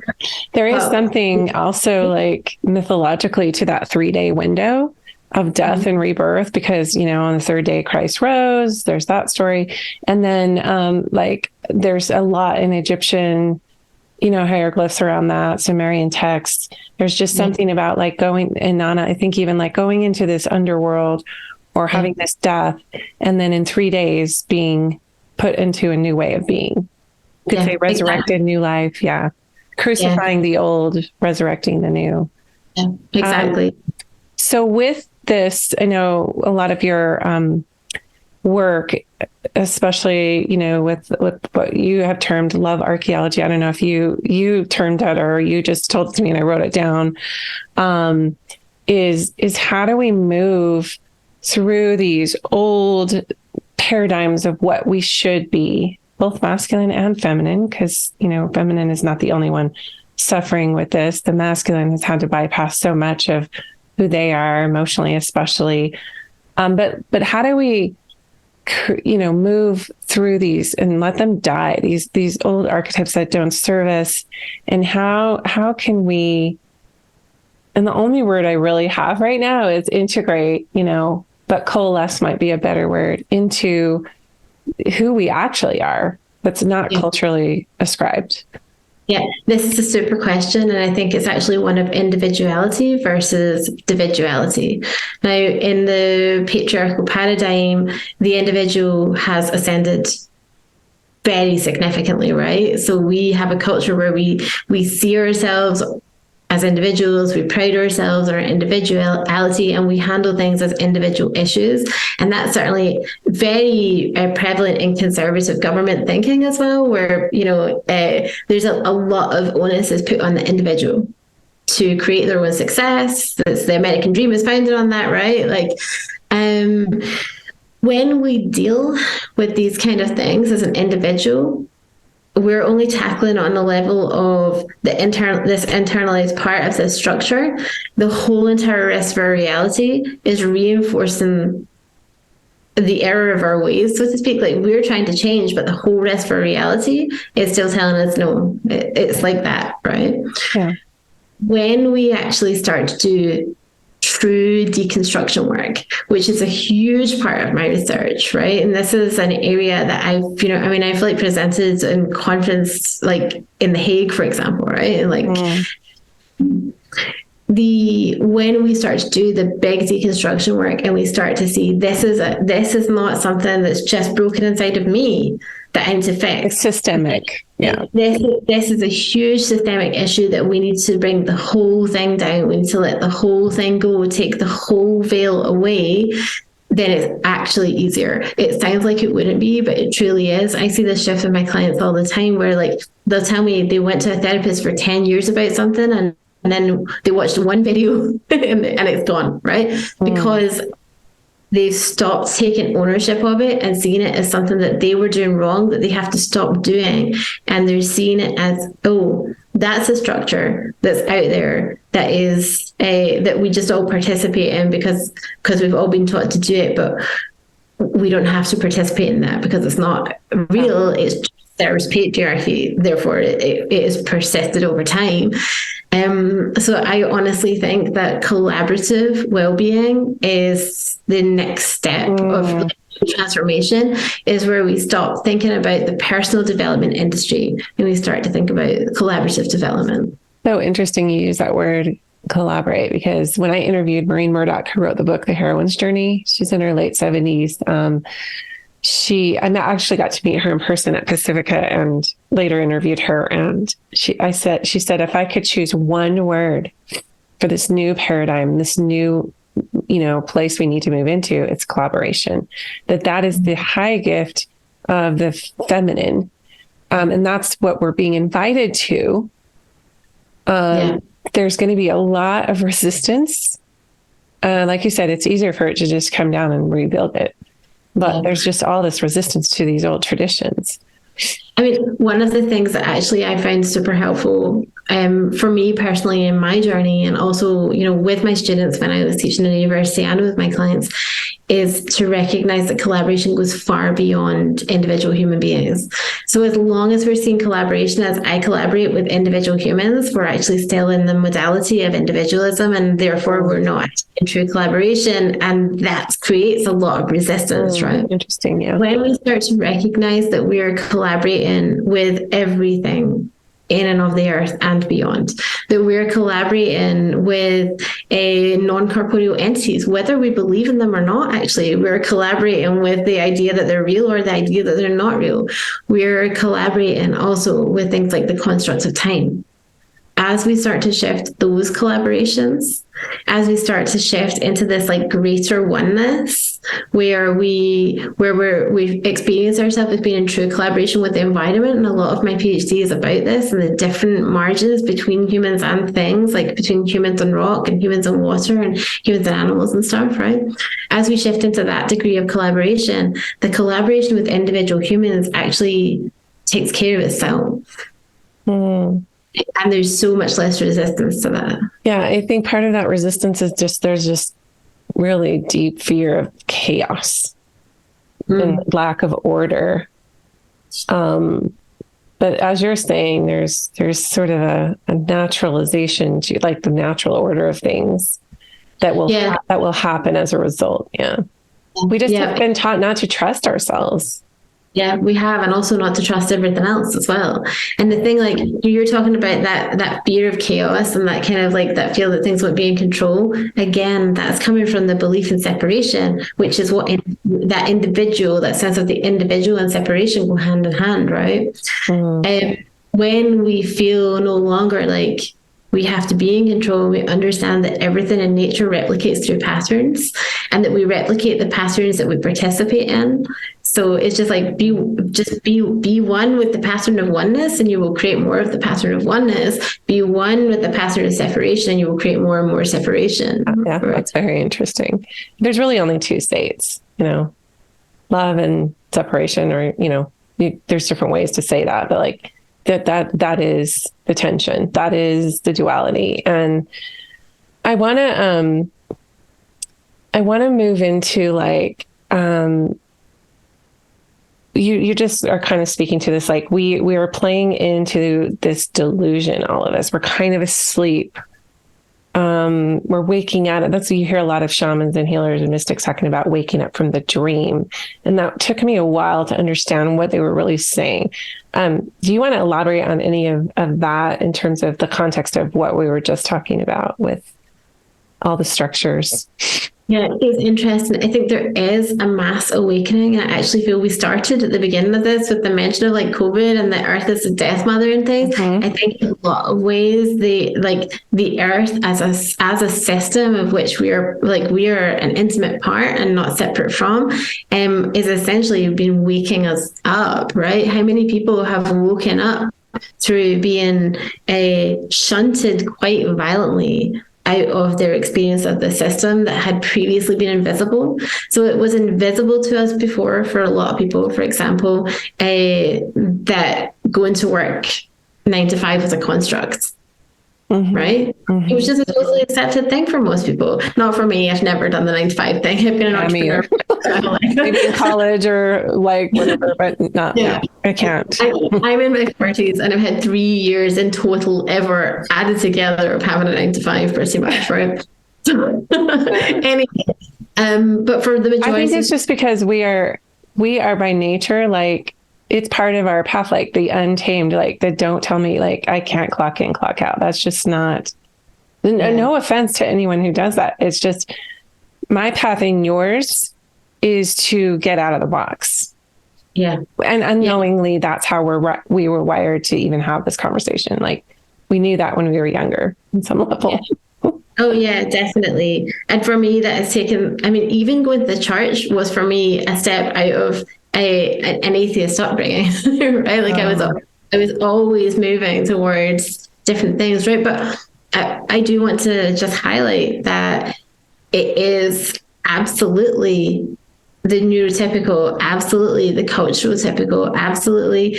There is something also mythologically to that 3-day window of death and rebirth, because on the third day Christ rose. There's that story, and then there's a lot in Egyptian hieroglyphs around that, Sumerian texts. There's just something about going, and Nana, I think even going into this underworld or having this death, and then in 3 days being put into a new way of being. Could say resurrected, new life. Yeah. Crucifying the old, resurrecting the new. Yeah, exactly. So with this, I know a lot of your work, especially, with what you have termed love archaeology. I don't know if you termed it or you just told it to me and I wrote it down. Is how do we move through these old paradigms of what we should be, both masculine and feminine, because, feminine is not the only one suffering with this. The masculine has had to bypass so much of who they are emotionally, especially. But how do we, move through these and let them die, these old archetypes that don't serve us? And how can we, and the only word I really have right now is integrate, but coalesce might be a better word, into who we actually are, that's not culturally ascribed. Yeah, this is a super question, and I think it's actually one of individuality versus individuality. Now, in the patriarchal paradigm, the individual has ascended very significantly, right? So we have a culture where we see ourselves as individuals, we pride ourselves on our individuality, and we handle things as individual issues. And that's certainly very prevalent in conservative government thinking as well, where, there's a lot of onus is put on the individual to create their own success. The American dream is founded on that, right? When we deal with these kind of things as an individual, we're only tackling on the level of this internalized part of this structure. The whole entire rest of our reality is reinforcing the error of our ways, so to speak. Like, we're trying to change, but the whole rest of our reality is still telling us, no, it's like that, right? Yeah. When we actually start to do true deconstruction work, which is a huge part of my research, right? And this is an area that I've presented in conference, like in The Hague, for example, right? And when we start to do the big deconstruction work and we start to see this is not something that's just broken inside of me that I need to fix. It's systemic. Yeah. This is a huge systemic issue that we need to bring the whole thing down. We need to let the whole thing go, take the whole veil away. Then it's actually easier. It sounds like it wouldn't be, but it truly is. I see this shift with my clients all the time where, like, they'll tell me they went to a therapist for 10 years about something and then they watched one video and it's gone, right? Because they've stopped taking ownership of it and seeing it as something that they were doing wrong, that they have to stop doing. And they're seeing it as, oh, that's a structure that's out there that is that we just all participate in because we've all been taught to do it, but we don't have to participate in that because it's not real. It's just there's patriarchy, therefore it is persisted over time. So I honestly think that collaborative well-being is the next step of transformation, is where we stop thinking about the personal development industry and we start to think about collaborative development. So interesting you use that word collaborate, because when I interviewed Maureen Murdoch, who wrote the book The Heroine's Journey, she's in her late 70s. I actually got to meet her in person at Pacifica and later interviewed her. And she said, if I could choose one word for this new paradigm, this new, place we need to move into, it's collaboration. That is the high gift of the feminine. And that's what we're being invited to. There's going to be a lot of resistance. Like you said, it's easier for it to just come down and rebuild it. But there's just all this resistance to these old traditions. I mean, one of the things that actually I find super helpful for me personally in my journey, and also, with my students when I was teaching in university and with my clients, is to recognize that collaboration goes far beyond individual human beings. So as long as we're seeing collaboration as I collaborate with individual humans, we're actually still in the modality of individualism, and therefore we're not in true collaboration. And that creates a lot of resistance, right? Interesting, yeah. When we start to recognize that we are collaborating with everything in and of the earth and beyond, that we're collaborating with non-corporeal entities, whether we believe in them or not. Actually, we're collaborating with the idea that they're real or the idea that they're not real. We're collaborating also with things like the constructs of time. As we start to shift those collaborations, as we start to shift into this like greater oneness, we've experienced ourselves as being in true collaboration with the environment. And a lot of my PhD is about this and the different margins between humans and things, like between humans and rock and humans and water and humans and animals and stuff, right? As we shift into that degree of collaboration, the collaboration with individual humans actually takes care of itself. And there's so much less resistance to that. Yeah, I think part of that resistance is there's just really deep fear of chaos and lack of order. But as you're saying, there's sort of a naturalization to like the natural order of things that will happen as a result. Yeah. We just have been taught not to trust ourselves. Yeah, we have, and also not to trust everything else as well. And the thing, like you're talking about that fear of chaos and that kind of like that feel that things won't be in control. Again, that's coming from the belief in separation, which is what that individual, that sense of the individual and separation go hand in hand, right? When we feel no longer like we have to be in control, we understand that everything in nature replicates through patterns and that we replicate the patterns that we participate in. So it's just like be one with the pattern of oneness and you will create more of the pattern of oneness. Be one with the pattern of separation and you will create more and more separation. Yeah, that's very interesting. There's really only two states, love and separation, or, there's different ways to say that, but like that is the tension. That is the duality. And I want to move into like, you just are kind of speaking to this, like we are playing into this delusion, all of us. We're kind of asleep. We're waking out. That's what you hear a lot of shamans and healers and mystics talking about, waking up from the dream. And that took me a while to understand what they were really saying. Do you want to elaborate on any of that in terms of the context of what we were just talking about with all the structures? Yeah, it's interesting. I think there is a mass awakening. I actually feel we started at the beginning of this with the mention of like COVID and the earth as a death mother and things. I think in a lot of ways, the earth as a system of which we are an intimate part and not separate from, is essentially been waking us up, right? How many people have woken up through being shunted quite violently out of their experience of the system that had previously been invisible. So it was invisible to us before for a lot of people, for example, that going to work 9 to 5 was a construct. Right? It was just a totally accepted thing for most people. Not for me. I've never done the 9 to 5 thing. I've been an entrepreneur. Maybe in college or like whatever, but not. Yeah. No, I can't. I'm in my 40s and I've had 3 years in total ever added together of having a 9 to 5 pretty much, right? Anyway, but for the majority, I think it's just because we are by nature like, it's part of our path, like the untamed, like the don't tell me like I can't clock in, clock out. That's just not, no offense to anyone who does that. It's just my path and yours is to get out of the box. Yeah. And unknowingly, that's how we were wired to even have this conversation. Like we knew that when we were younger on some level. Yeah. Oh yeah, definitely. And for me, that has taken, even going to the church was for me a step out of an atheist upbringing, right? Like I was always moving towards different things, right? But I do want to just highlight that it is absolutely the neurotypical, absolutely the cultural typical, absolutely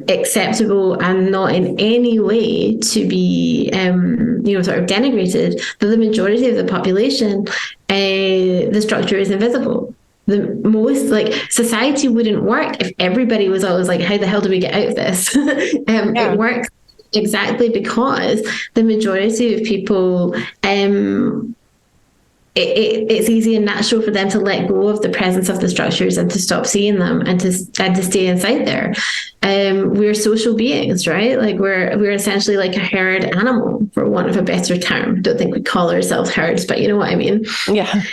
acceptable and not in any way to be sort of denigrated, but the majority of the population, the structure is invisible. The most, like, society wouldn't work if everybody was always like, how the hell do we get out of this? It works exactly because the majority of people, it's easy and natural for them to let go of the presence of the structures and to stop seeing them and to stay inside there. We're social beings, right? Like we're essentially like a herd animal, for want of a better term. Don't think we call ourselves herds, but you know what I mean? Yeah.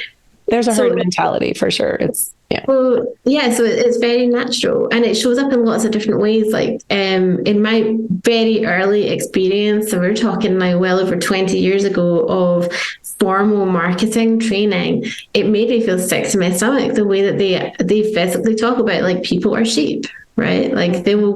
There's a herd So mentality for sure. It's, yeah. well, yeah, so it's very natural and it shows up in lots of different ways. Like in my very early experience, so we're talking now well over 20 years ago of formal marketing training, it made me feel sick to my stomach the way that they physically talk about like people are sheep, right? Like they will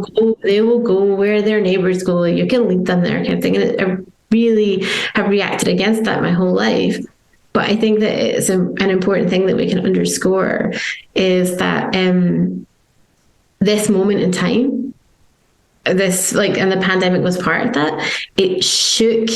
go where their neighbors go, you can lead them there kind of thing. And I really have reacted against that my whole life. But I think that it's an important thing that we can underscore is that this moment in time, this like, and the pandemic was part of that, it shook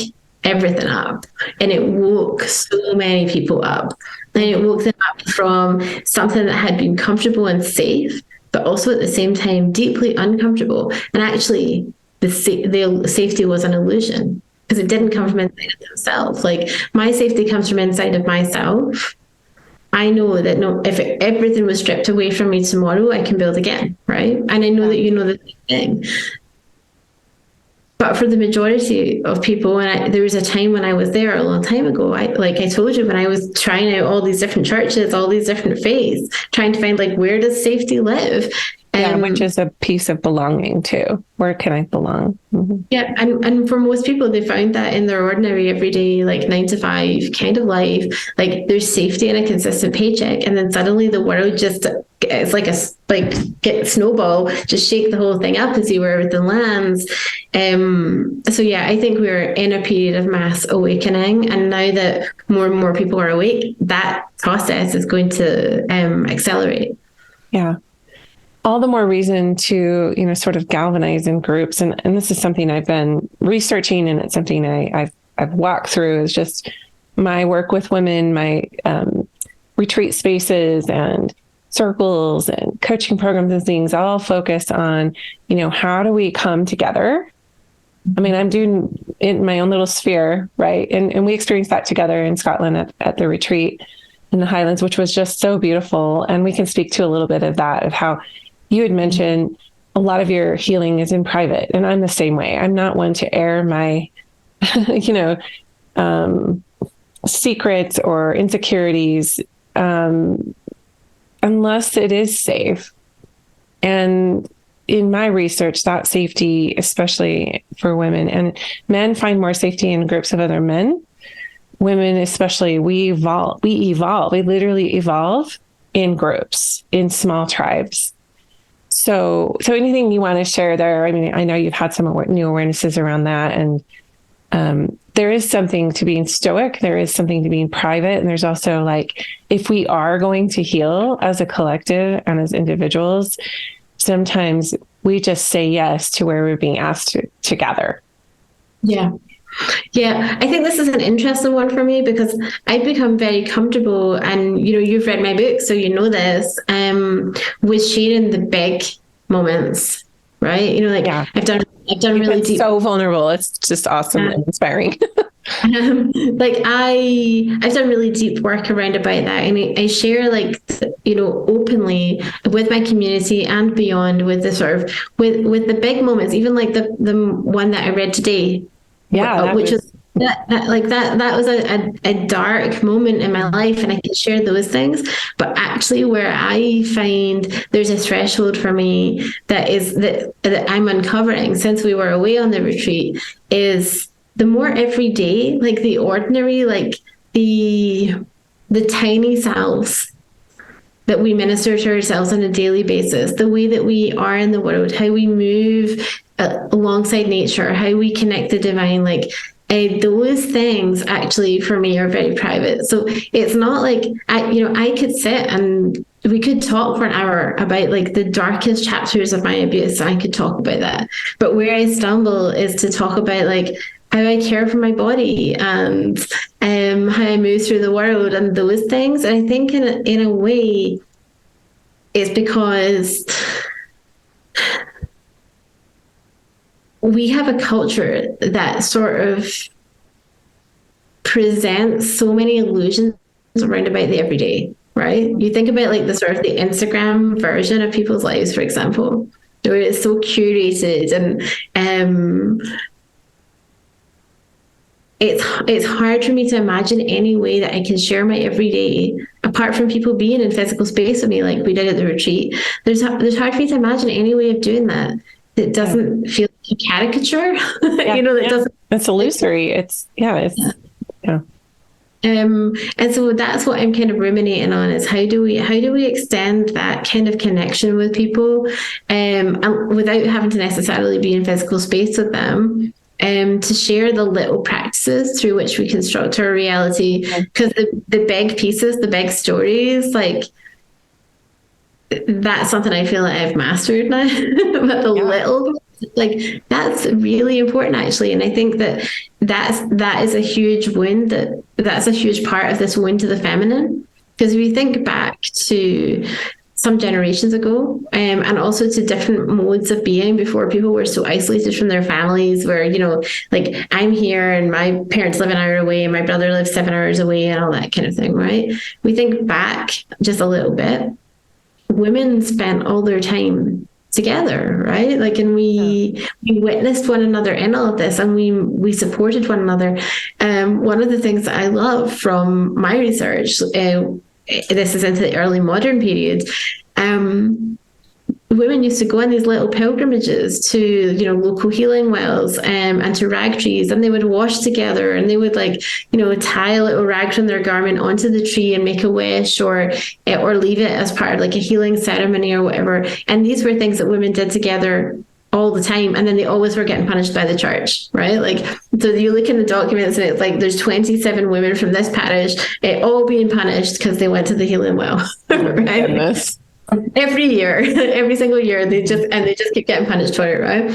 everything up and it woke so many people up. And it woke them up from something that had been comfortable and safe, but also at the same time deeply uncomfortable. And actually, the safety was an illusion because it didn't come from inside of themselves. Like my safety comes from inside of myself. I know that if everything was stripped away from me tomorrow, I can build again, right? And I know that you know the same thing. But for the majority of people, there was a time when I was there a long time ago. Like I told you, when I was trying out all these different churches, all these different faiths, trying to find like where does safety live? Yeah, which is a piece of belonging too. Where can I belong? Mm-hmm. Yeah, and for most people, they found that in their ordinary, everyday, like 9 to 5 kind of life, like there's safety in a consistent paycheck, and then suddenly the world just it's like get snowball, just shake the whole thing up and see where everything lands. So yeah, I think we're in a period of mass awakening, and now that more and more people are awake, that process is going to accelerate. Yeah. All the more reason to, sort of galvanize in groups. And this is something I've been researching, and it's something I've walked through, is just my work with women, my retreat spaces and circles and coaching programs and things all focus on, how do we come together? I mean, I'm doing in my own little sphere, right? And we experienced that together in Scotland at the retreat in the Highlands, which was just so beautiful. And we can speak to a little bit of that, of how you had mentioned a lot of your healing is in private, and I'm the same way. I'm not one to air my, secrets or insecurities, unless it is safe. And in my research, that safety, especially for women, and men find more safety in groups of other men. Women, especially, we evolve. We literally evolve in groups, in small tribes. So anything you want to share there? I mean, I know you've had some new awarenesses around that, and there is something to being stoic. There is something to being private. And there's also, like, if we are going to heal as a collective and as individuals, sometimes we just say yes to where we're being asked to gather. Yeah. Yeah, I think this is an interesting one for me because I've become very comfortable, and you've read my book, so you know this, with sharing the big moments, right? Yeah. I've done really deep. So vulnerable. It's just awesome and inspiring. I've done really deep work around about that, and I share openly with my community and beyond, with the sort of with the big moments, even like the one that I read today. Yeah, which was that was a dark moment in my life, and I can share those things. But actually, where I find there's a threshold for me that I'm uncovering since we were away on the retreat is the more everyday, like the ordinary, like the tiny selves that we minister to ourselves on a daily basis, the way that we are in the world, how we move alongside nature, how we connect the divine, those things actually for me are very private. So it's not like I could sit and we could talk for an hour about like the darkest chapters of my abuse. I could talk about that, but where I stumble is to talk about like how I care for my body and how I move through the world and those things. And I think in a way, it's because we have a culture that sort of presents so many illusions around about the everyday, right? You think about like the sort of the Instagram version of people's lives, for example, where it's so curated and it's hard for me to imagine any way that I can share my everyday apart from people being in physical space with me, like we did at the retreat, there's hard for me to imagine any way of doing that that doesn't feel like a caricature. That doesn't. It's illusory. Yeah. And so that's what I'm kind of ruminating on, is how do we extend that kind of connection with people, and without having to necessarily be in physical space with them, to share the little practices through which we construct our reality. Because the big pieces, the big stories, like that's something I feel like I've mastered now. But the little, like, that's really important, actually. And I think that is a huge wound, that's a huge part of this wound to the feminine. Because if you think back to some generations ago, and also to different modes of being before people were so isolated from their families, where, like, I'm here and my parents live an hour away and my brother lives 7 hours away and all that kind of thing, right? We think back just a little bit. Women spent all their time together, right? Like, and we witnessed one another in all of this, and we supported one another. One of the things that I love from my research, this is into the early modern period, women used to go on these little pilgrimages to, local healing wells, and to rag trees, and they would wash together, and they would, like, tie a little rag from their garment onto the tree and make a wish, or leave it as part of like a healing ceremony or whatever. And these were things that women did together all the time, and then they always were getting punished by the church, right? Like, so you look in the documents and it's like there's 27 women from this parish all being punished because they went to the healing well. Right? Goodness. Every year, every single year, they just keep getting punished for it, right?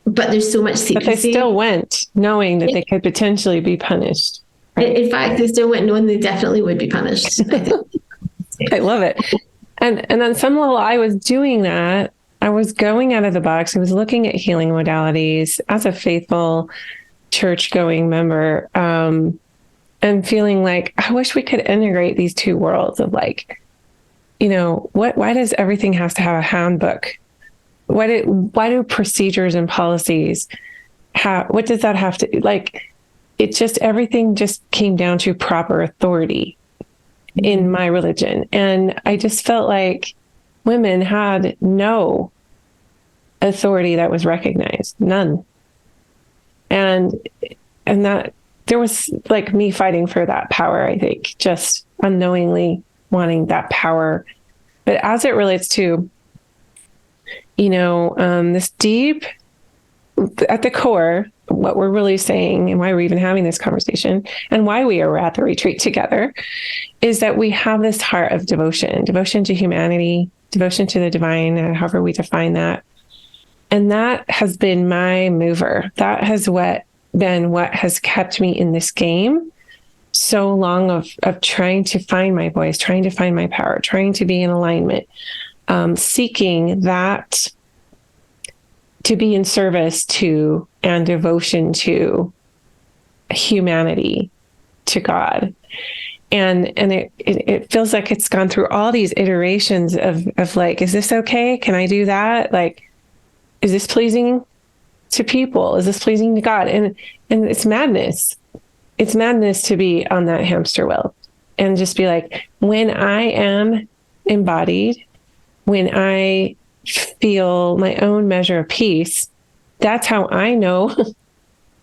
But there's so much secrecy. But they still went knowing that they could potentially be punished. Right? In fact, they still went knowing they definitely would be punished. I love it. And on some level, I was doing that. I was going out of the box. I was looking at healing modalities as a faithful church-going member, and feeling like, I wish we could integrate these two worlds of, like, why does everything have to have a handbook? Why do procedures and policies what does that have to, like, it just, everything just came down to proper authority in my religion. And I just felt like women had no authority that was recognized, none. And that there was, like, me fighting for that power, I think, just unknowingly wanting that power. But as it relates to, this deep, at the core, what we're really saying and why we're even having this conversation and why we are at the retreat together is that we have this heart of devotion to humanity, devotion to the divine, however we define that. And that has been my mover. That has been what has kept me in this game so long of trying to find my voice, trying to find my power, trying to be in alignment, seeking that to be in service to and devotion to humanity, to God. And it feels like it's gone through all these iterations of like, is this okay? Can I do that? Like, is this pleasing to people? Is this pleasing to God? And it's madness. It's madness to be on that hamster wheel and just be like, when I am embodied, when I feel my own measure of peace, that's how I know,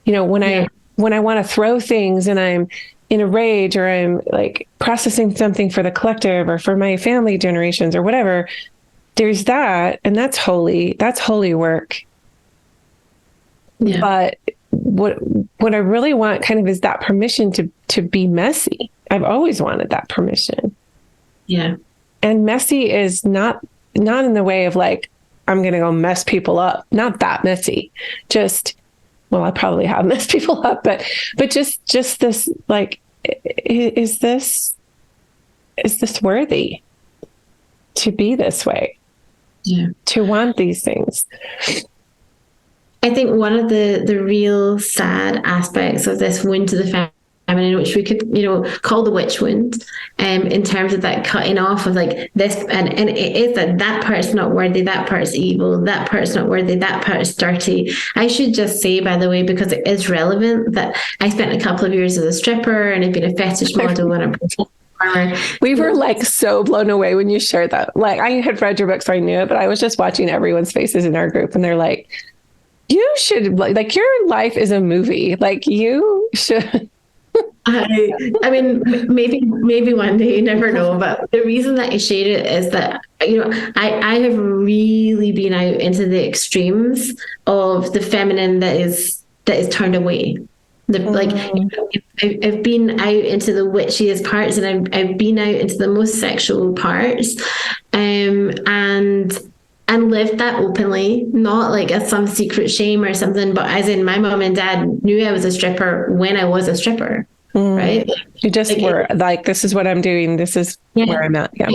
when I want to throw things and I'm in a rage, or I'm like processing something for the collective or for my family generations or whatever, there's that. And that's holy work. Yeah. But what I really want kind of is that permission to be messy. I've always wanted that permission. Yeah. And messy is not in the way of like, I'm going to go mess people up. Not that messy. Just, well, I probably have messed people up, but just this, like, is this worthy to be this way? Yeah. To want these things. I think one of the real sad aspects of this wound to the feminine, which we could, call the witch wound, in terms of that cutting off of like this, and it is that part's not worthy, that part's evil, that part's not worthy, that part's dirty. I should just say, by the way, because it is relevant, that I spent a couple of years as a stripper and I've been a fetish model and a performer. We were like so blown away when you shared that. Like, I had read your book, so I knew it, but I was just watching everyone's faces in our group, and they're like, you should, like, your life is a movie. Like, you should. I mean, maybe one day, you never know. But the reason that I share it is that, I have really been out into the extremes of the feminine that is turned away. Like, I've been out into the witchiest parts, and I've been out into the most sexual parts, and lived that openly, not like as some secret shame or something, but as in my mom and dad knew I was a stripper when I was a stripper, right? You just were like, this is what I'm doing. This is where I'm at. Yeah.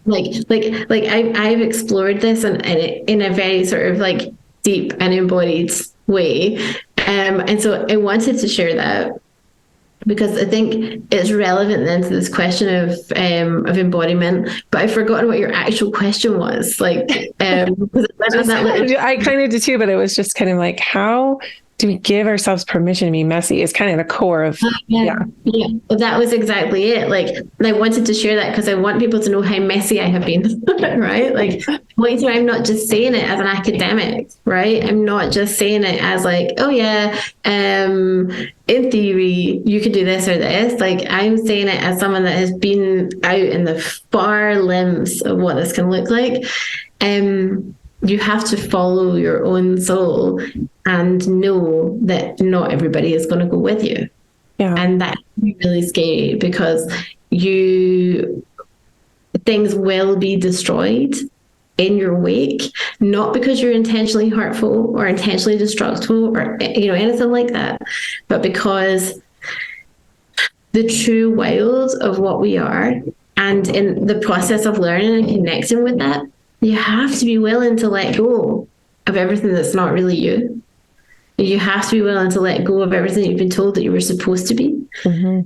Like I've explored this in a very sort of like deep and embodied way. And so I wanted to share that, because I think it's relevant then to this question of embodiment. But I've forgotten what your actual question was. Like, I kind of did too, but it was just kind of like, how do we give ourselves permission to be messy? Is kind of the core of yeah. Well, that was exactly it. Like, and I wanted to share that because I want people to know how messy I have been, right? Like, I'm not just saying it as an academic, right? I'm not just saying it as like, oh yeah, in theory you could do this or this. Like, I'm saying it as someone that has been out in the far limbs of what this can look like. You have to follow your own soul and know that not everybody is going to go with you. Yeah. And that can be really scary, because things will be destroyed in your wake, not because you're intentionally hurtful or intentionally destructive or anything like that, but because the true wild of what we are, and in the process of learning and connecting with that, you have to be willing to let go of everything that's not really you. You have to be willing to let go of everything you've been told that you were supposed to be. Mm-hmm.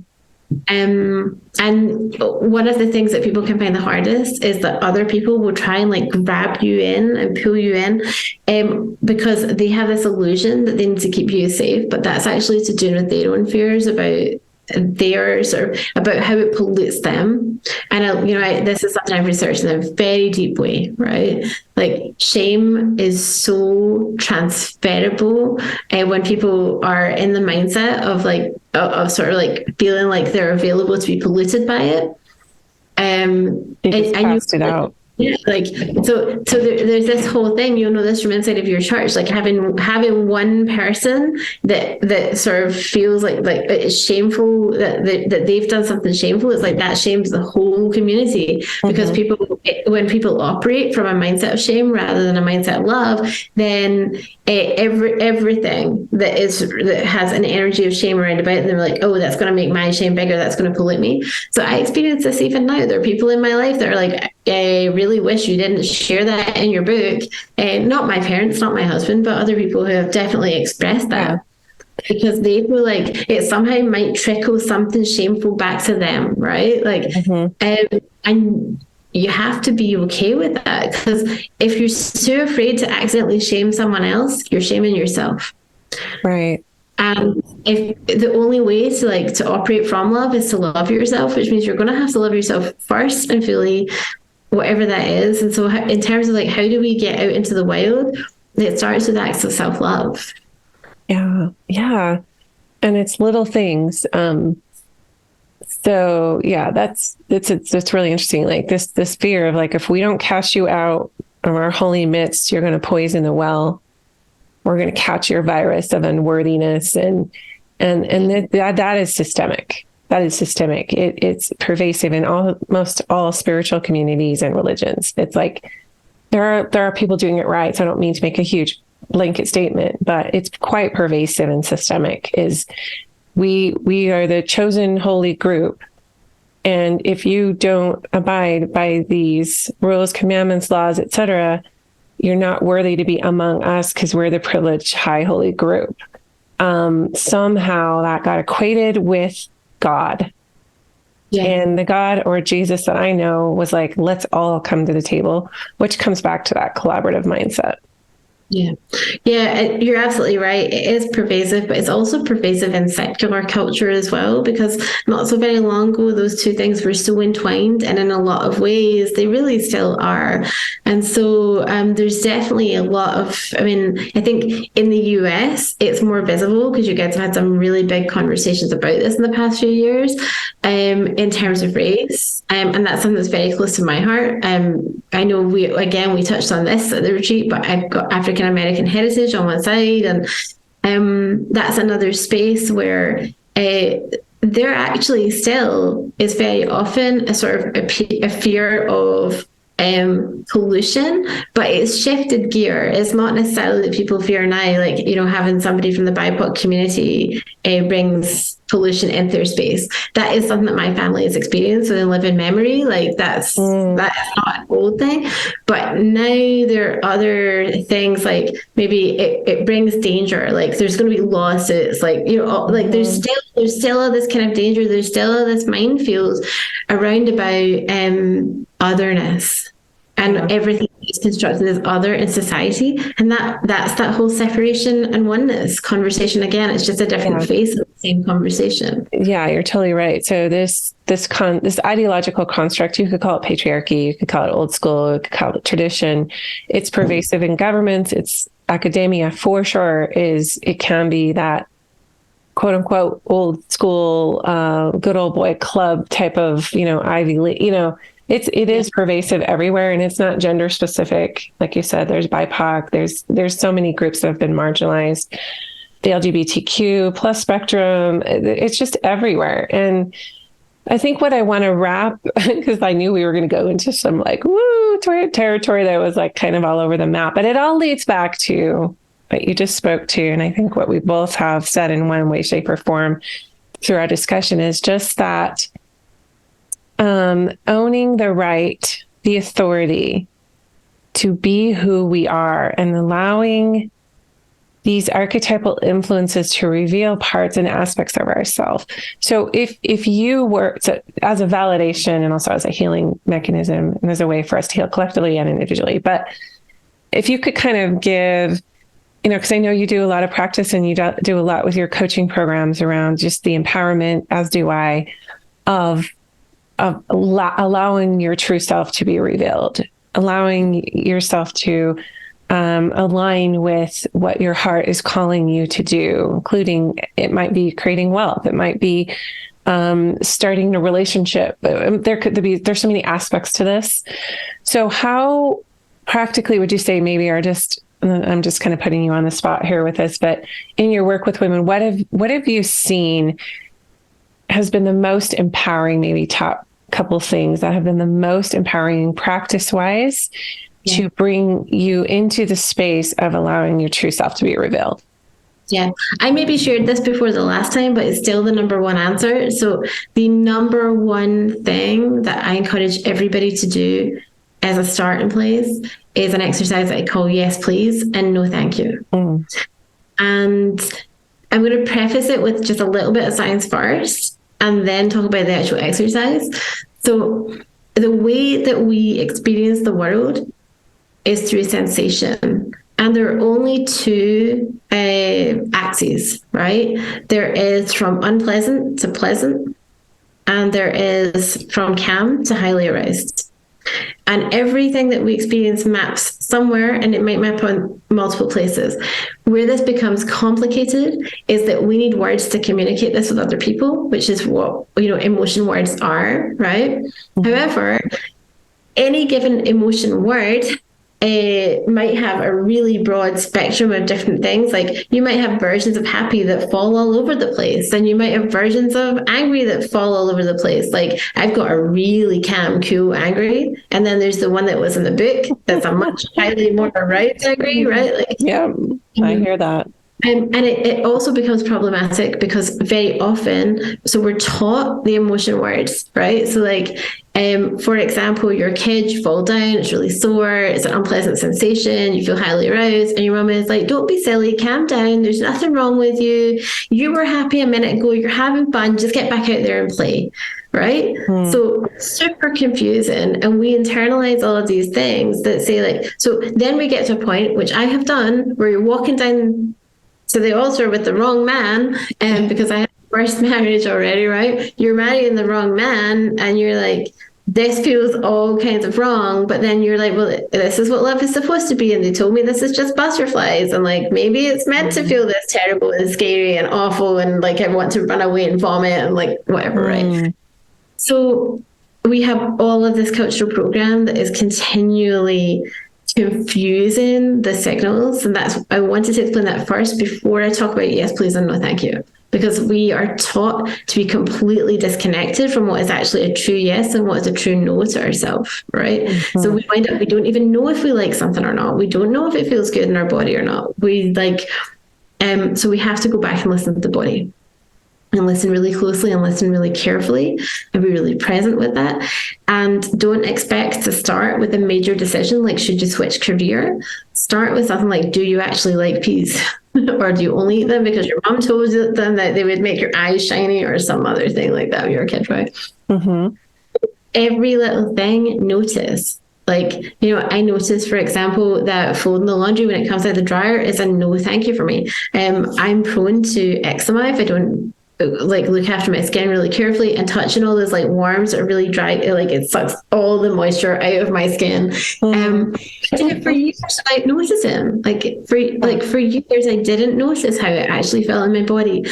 And one of the things that people can find the hardest is that other people will try and like grab you in and pull you in, because they have this illusion that they need to keep you safe, but that's actually to do with their own fears about theirs, or about how it pollutes them. And this is something I've researched in a very deep way, right? Like, shame is so transferable when people are in the mindset of like of sort of like feeling like they're available to be polluted by it. You just cast it out. Yeah, like so there's this whole thing, this from inside of your church, like having one person that sort of feels like it's shameful that they've done something shameful. It's like that shames the whole community, because when people operate from a mindset of shame rather than a mindset of love, then everything that has an energy of shame around about it, they're like, oh, that's going to make my shame bigger, that's going to pollute me. So I experience this even now. There are people in my life that are like, I really wish you didn't share that in your book. Not my parents, not my husband, but other people who have definitely expressed that, because they feel like it somehow might trickle something shameful back to them, right? Like, and you have to be okay with that, because if you're too afraid to accidentally shame someone else, you're shaming yourself. Right. And if the only way to operate from love is to love yourself, which means you're going to have to love yourself first and fully, whatever that is. And so in terms of like, how do we get out into the wild? It starts with acts of self-love. Yeah. Yeah. And it's little things. So yeah, that's really interesting. Like this fear of like, if we don't cast you out of our holy midst, you're going to poison the well. We're going to catch your virus of unworthiness. And that is systemic. That is systemic. It's pervasive in almost all spiritual communities and religions. It's like, there are people doing it right. So I don't mean to make a huge blanket statement, but it's quite pervasive and systemic. Is we are the chosen holy group. And if you don't abide by these rules, commandments, laws, etc., you're not worthy to be among us because we're the privileged high holy group. Somehow that got equated with God. Yeah. And the God or Jesus that I know was like, let's all come to the table, which comes back to that collaborative mindset. Yeah. Yeah, you're absolutely right. It is pervasive, but it's also pervasive in secular culture as well, because not so very long ago, those two things were so entwined, and in a lot of ways, they really still are. And so there's definitely a lot of, I mean, I think in the US, it's more visible because you guys have had some really big conversations about this in the past few years in terms of race. And that's something that's very close to my heart. I know we touched on this at the retreat, but I've got African American heritage on one side, and that's another space where there actually still is very often a sort of a fear of pollution, but it's shifted gear. It's not necessarily that people fear now, like, you know, having somebody from the BIPOC community brings pollution into their space. That is something that my family has experienced and live in memory. Like that's not an old thing. But now there are other things, like maybe it brings danger. Like there's going to be lawsuits. Like, you know, like there's still all this kind of danger. There's still all this minefield around about otherness. And everything is constructed as other in society, and that's that whole separation and oneness conversation again. It's just a different face of the same conversation. Yeah, you're totally right. So this ideological construct, you could call it patriarchy, you could call it old school, you could call it tradition. It's pervasive in governments. It's academia for sure. It can be that quote unquote old school, good old boy club type of, you know, Ivy League, you know. It is pervasive everywhere, and it's not gender specific. Like you said, there's BIPOC, there's so many groups that have been marginalized, the LGBTQ plus spectrum, it's just everywhere. And I think what I want to wrap, because I knew we were going to go into some like, woo, territory that was like kind of all over the map, but it all leads back to what you just spoke to. And I think what we both have said in one way, shape, or form through our discussion is just that owning the right, the authority to be who we are, and allowing these archetypal influences to reveal parts and aspects of ourselves. So if you were as a validation and also as a healing mechanism and as a way for us to heal collectively and individually, but if you could kind of give, you know, because I know you do a lot of practice and you do a lot with your coaching programs around just the empowerment, as do I, of allowing your true self to be revealed, allowing yourself to align with what your heart is calling you to do, including it might be creating wealth, it might be starting a relationship. There's so many aspects to this. So how practically would you say maybe I'm just kind of putting you on the spot here with this, but in your work with women, what have you seen has been the most empowering, maybe top couple things that have been the most empowering practice-wise to bring you into the space of allowing your true self to be revealed? Yeah, I maybe shared this before the last time, but it's still the number one answer. So the number one thing that I encourage everybody to do as a starting place is an exercise that I call yes, please, and no, thank you. And I'm going to preface it with just a little bit of science first, and then talk about the actual exercise. So the way that we experience the world is through sensation. And there are only two axes, right? There is from unpleasant to pleasant, and there is from calm to highly aroused. And everything that we experience maps somewhere, and it might map on multiple places. Where this becomes complicated is that we need words to communicate this with other people, which is what, you know, emotion words are, right? However, any given emotion word might have a really broad spectrum of different things. Like you might have versions of happy that fall all over the place, and you might have versions of angry that fall all over the place. Like I've got a really calm, cool angry, and then there's the one that was in the book that's a much highly more aroused angry, right? Like, yeah, I hear that. And it also becomes problematic because very often, so we're taught the emotion words, right? So like, for example, your kid, you fall down, it's really sore, it's an unpleasant sensation, you feel highly aroused, and your mum is like, don't be silly, calm down, there's nothing wrong with you. You were happy a minute ago, you're having fun, just get back out there and play, right? So super confusing. And we internalize all of these things that say like, so then we get to a point, which I have done, where you're walking down to the altar with the wrong man, and because I had the first marriage already, right? You're marrying the wrong man, and you're like, this feels all kinds of wrong, but then you're like, well, this is what love is supposed to be, and they told me this is just butterflies, and like maybe it's meant to feel this terrible and scary and awful, and like I want to run away and vomit and like whatever, right? So we have all of this cultural program that is continually confusing the signals, and that's I wanted to explain that first before I talk about yes please and no thank you, because we are taught to be completely disconnected from what is actually a true yes and what is a true no to ourselves, right? So we find out we don't even know if we like something or not, we don't know if it feels good in our body or not, we like so we have to go back and listen to the body and listen really closely and listen really carefully and be really present with that. And don't expect to start with a major decision like, should you switch career? Start with something like, do you actually like peas? Or do you only eat them because your mom told you them that they would make your eyes shiny, or some other thing like that when you're a kid, right? Every little thing, notice. Like, you know, I notice, for example, that folding the laundry when it comes out of the dryer is a no thank you for me. I'm prone to eczema if I don't like look after my skin really carefully, and touching all those like worms are really dry, like it sucks all the moisture out of my skin. I did it for years without noticing. For years I didn't notice how it actually felt in my body.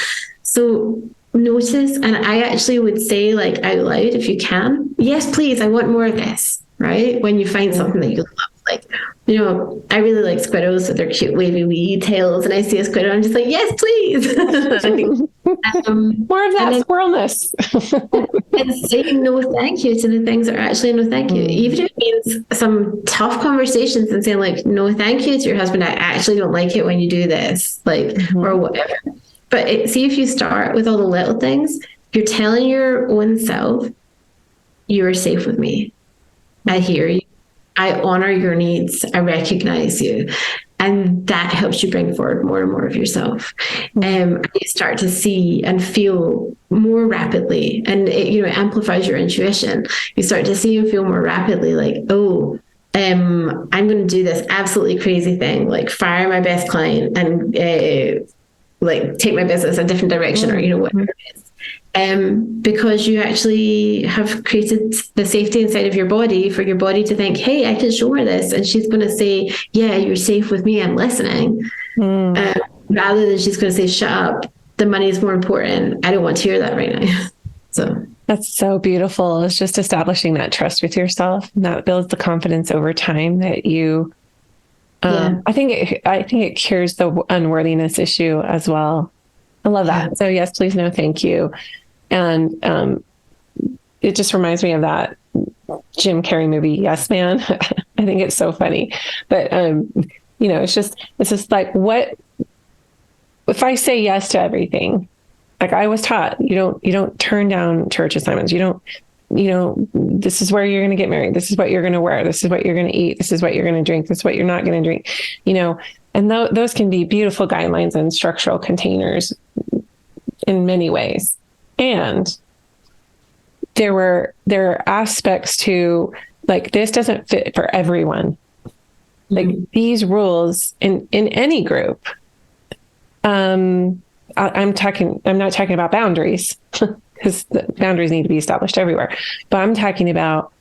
So notice, and I actually would say like out loud, if you can, yes please, I want more of this, right? When you find something that you love, like, you know, I really like squirrels with their cute wavy wee tails, and I see a squirrel, I'm just like, yes please. More of that squirrelness. And saying no thank you to the things that are actually no thank you, even if it means some tough conversations, and saying like, no thank you to your husband, I actually don't like it when you do this, like, or whatever. But see, if you start with all the little things, you're telling your own self, you are safe with me, I hear you, I honor your needs, I recognize you. And that helps you bring forward more and more of yourself. And you start to see and feel more rapidly, and it, you know, amplifies your intuition. You start to see and feel more rapidly like, oh, I'm going to do this absolutely crazy thing, like fire my best client and like take my business a different direction, or, you know, whatever it is. Because you actually have created the safety inside of your body for your body to think, hey, I can show her this, and she's going to say, yeah, you're safe with me, I'm listening, rather than she's going to say, shut up, the money is more important, I don't want to hear that right now. So that's so beautiful. It's just establishing that trust with yourself, and that builds the confidence over time that you I think it cures the unworthiness issue as well. I love that. So yes, please, no, thank you. And it just reminds me of that Jim Carrey movie, Yes Man. I think it's so funny. But you know, it's just like, what if I say yes to everything? Like I was taught, you don't turn down church assignments. You don't, this is where you're going to get married. This is what you're going to wear. This is what you're going to eat. This is what you're going to drink. This is what you're not going to drink, and those can be beautiful guidelines and structural containers in many ways. And there are aspects to, like, this doesn't fit for everyone. Like these rules in any group. I'm not talking about boundaries because the boundaries need to be established everywhere, but I'm talking about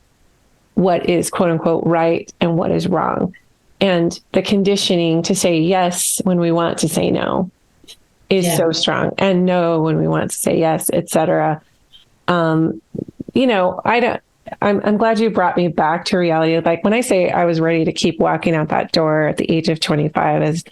what is quote unquote right and what is wrong. And the conditioning to say yes when we want to say no is so strong, and no when we want to say yes, etc. I'm glad you brought me back to reality. Like when I say I was ready to keep walking out that door at the age of 25 as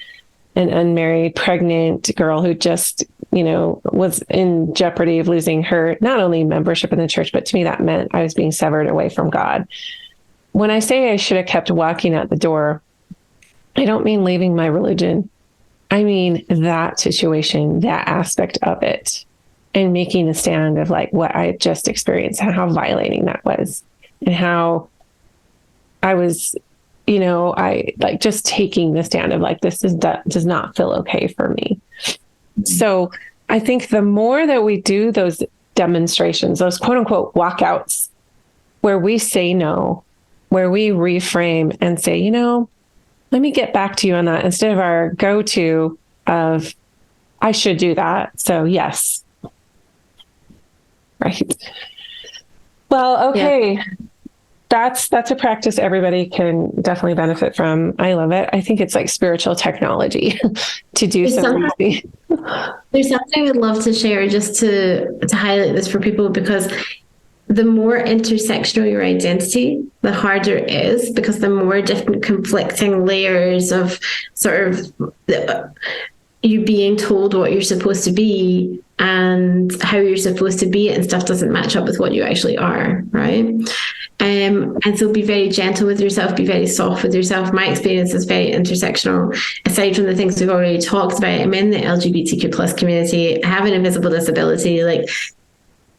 an unmarried, pregnant girl who just, was in jeopardy of losing her, not only membership in the church, but to me that meant I was being severed away from God. When I say I should have kept walking out the door, I don't mean leaving my religion. I mean, that situation, that aspect of it, and making a stand of like what I just experienced and how violating that was, and how I was, I like just taking the stand of like, does not feel okay for me. So I think the more that we do those demonstrations, those quote unquote walkouts, where we say no, where we reframe and say, let me get back to you on that, instead of our go-to of, I should do that. So yes. Right. Well, okay. Yeah. That's a practice everybody can definitely benefit from. I love it. I think it's like spiritual technology to do something. There's something I would love to share just to highlight this for people, because the more intersectional your identity, the harder it is, because the more different conflicting layers of sort of you being told what you're supposed to be and how you're supposed to be it and stuff doesn't match up with what you actually are, right? And so be very gentle with yourself, be very soft with yourself. My experience is very intersectional. Aside from the things we've already talked about, I'm in the LGBTQ plus community, I have an invisible disability, like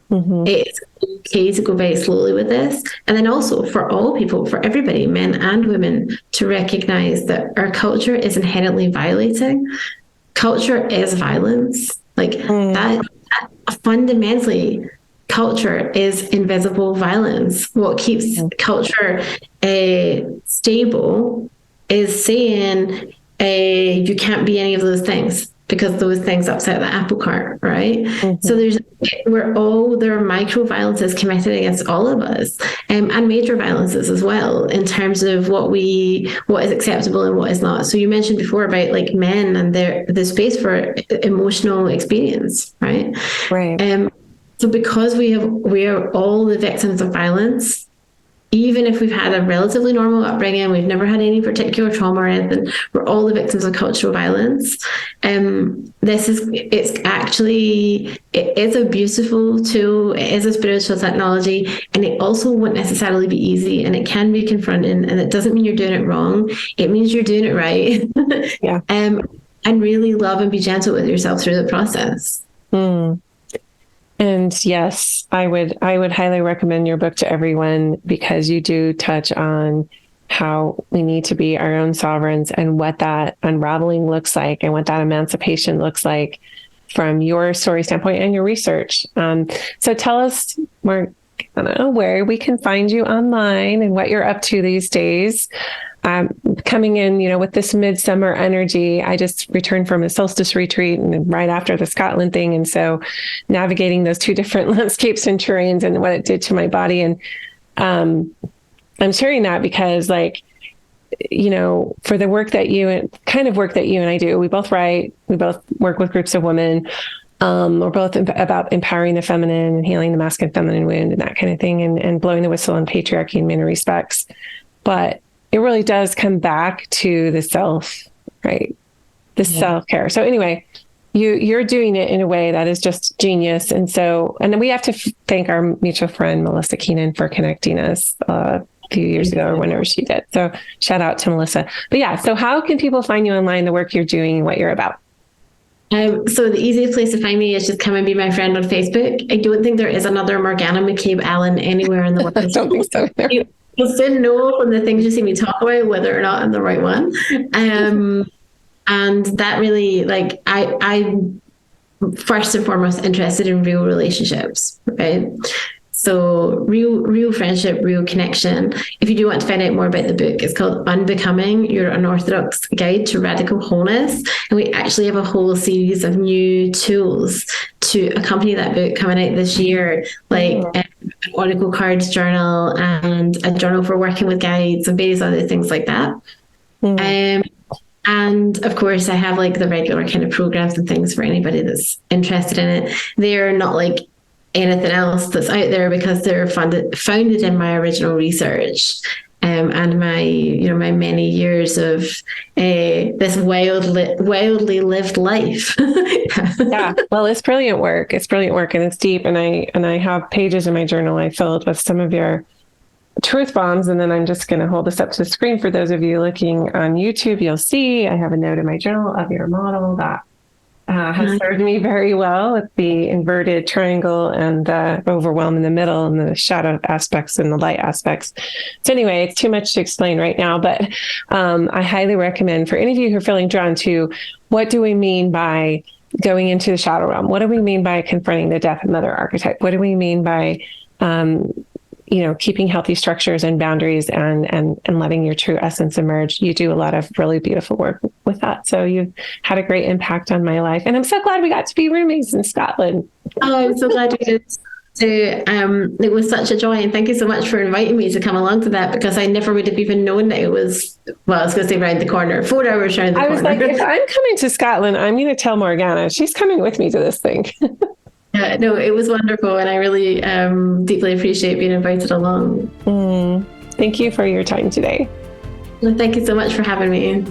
it's okay to go very slowly with this. And then also for all people, for everybody, men and women, to recognize that our culture is inherently violating. Culture is violence. Like that fundamentally, culture is invisible violence. What keeps culture stable is saying you can't be any of those things, because those things upset the apple cart, right? So there are micro violences committed against all of us, and major violences as well, in terms of what is acceptable and what is not. So you mentioned before about like men and the space for emotional experience, right? Right. So because we are all the victims of violence, even if we've had a relatively normal upbringing, we've never had any particular trauma or anything, we're all the victims of cultural violence. It is a beautiful tool, it is a spiritual technology, and it also won't necessarily be easy, and it can be confronting, and it doesn't mean you're doing it wrong, it means you're doing it right. Yeah. And really love and be gentle with yourself through the process. And yes, I would highly recommend your book to everyone, because you do touch on how we need to be our own sovereigns and what that unraveling looks like and what that emancipation looks like from your story standpoint and your research. So tell us more, where we can find you online and what you're up to these days. Coming in, with this midsummer energy, I just returned from a solstice retreat and right after the Scotland thing. And so navigating those two different landscapes and terrains and what it did to my body. And I'm sharing that because for the work that you and I do, we both write, we both work with groups of women. We're both about empowering the feminine and healing the masculine feminine wound and that kind of thing, and blowing the whistle on patriarchy in many respects. But it really does come back to the self, right? The self-care. So anyway, you're doing it in a way that is just genius. And then we have to thank our mutual friend, Melissa Keenan, for connecting us a few years ago or whenever she did. So shout out to Melissa. But yeah, so how can people find you online, the work you're doing, what you're about? So the easiest place to find me is just come and be my friend on Facebook. I don't think there is another Morgana McCabe Allan anywhere in the world. I don't think so. You'll soon know from the things you see me talk about whether or not I'm the right one. And that really, I'm first and foremost interested in real relationships, right? So real friendship, real connection. If you do want to find out more about the book, it's called Unbecoming, Your Unorthodox Guide to Radical Wholeness. And we actually have a whole series of new tools to accompany that book coming out this year, like an Oracle Cards journal and a journal for working with guides and various other things like that. And of course, I have the regular kind of programs and things for anybody that's interested in it. They're not like anything else that's out there because they're founded in my original research and my my many years of this wildly lived life. Yeah, well, it's brilliant work. It's brilliant work, and it's deep. And I have pages in my journal I filled with some of your truth bombs. And then I'm just going to hold this up to the screen for those of you looking on YouTube. You'll see I have a note in my journal of your model that has served me very well, with the inverted triangle and the overwhelm in the middle and the shadow aspects and the light aspects. So anyway, it's too much to explain right now, but I highly recommend for any of you who are feeling drawn to, what do we mean by going into the shadow realm? What do we mean by confronting the death mother archetype? What do we mean by keeping healthy structures and boundaries and letting your true essence emerge? You do a lot of really beautiful work with that. So you've had a great impact on my life. And I'm so glad we got to be roommates in Scotland. Oh, I'm so glad we did. So it was such a joy. And thank you so much for inviting me to come along to that, because I never would have even known that it was, well, I was going to say around the corner, 4 hours around the corner. I was like, if I'm coming to Scotland, I'm going to tell Morgana. She's coming with me to this thing. Yeah, no, it was wonderful, and I really deeply appreciate being invited along. Thank you for your time today. Well, thank you so much for having me.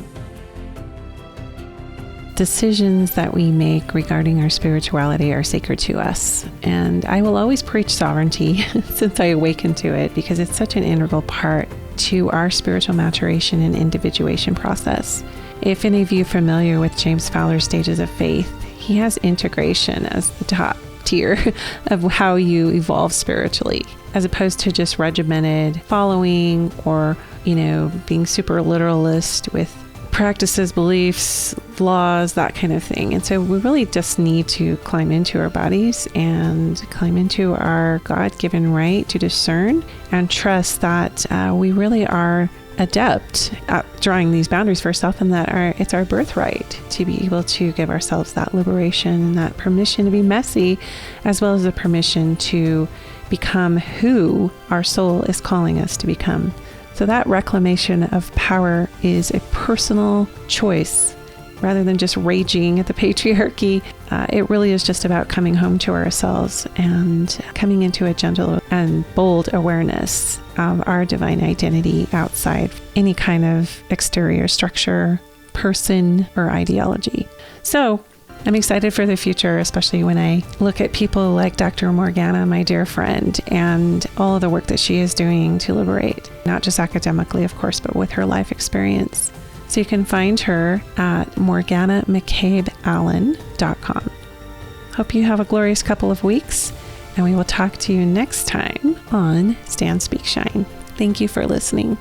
Decisions that we make regarding our spirituality are sacred to us, and I will always preach sovereignty since I awakened to it, because it's such an integral part to our spiritual maturation and individuation process. If any of you are familiar with James Fowler's Stages of Faith, he has integration as the top tier of how you evolve spiritually, as opposed to just regimented following or, being super literalist with practices, beliefs, laws, that kind of thing. And so we really just need to climb into our bodies and climb into our God-given right to discern and trust that we really are adept at drawing these boundaries for ourselves, and that it's our birthright to be able to give ourselves that liberation and that permission to be messy, as well as the permission to become who our soul is calling us to become. So that reclamation of power is a personal choice rather than just raging at the patriarchy. It really is just about coming home to ourselves and coming into a gentle and bold awareness of our divine identity outside any kind of exterior structure, person, or ideology. So I'm excited for the future, especially when I look at people like Dr. Morgana, my dear friend, and all of the work that she is doing to liberate, not just academically, of course, but with her life experience. So you can find her at morganamccabeallan.com. Hope you have a glorious couple of weeks, and we will talk to you next time on Stand, Speak, Shine. Thank you for listening.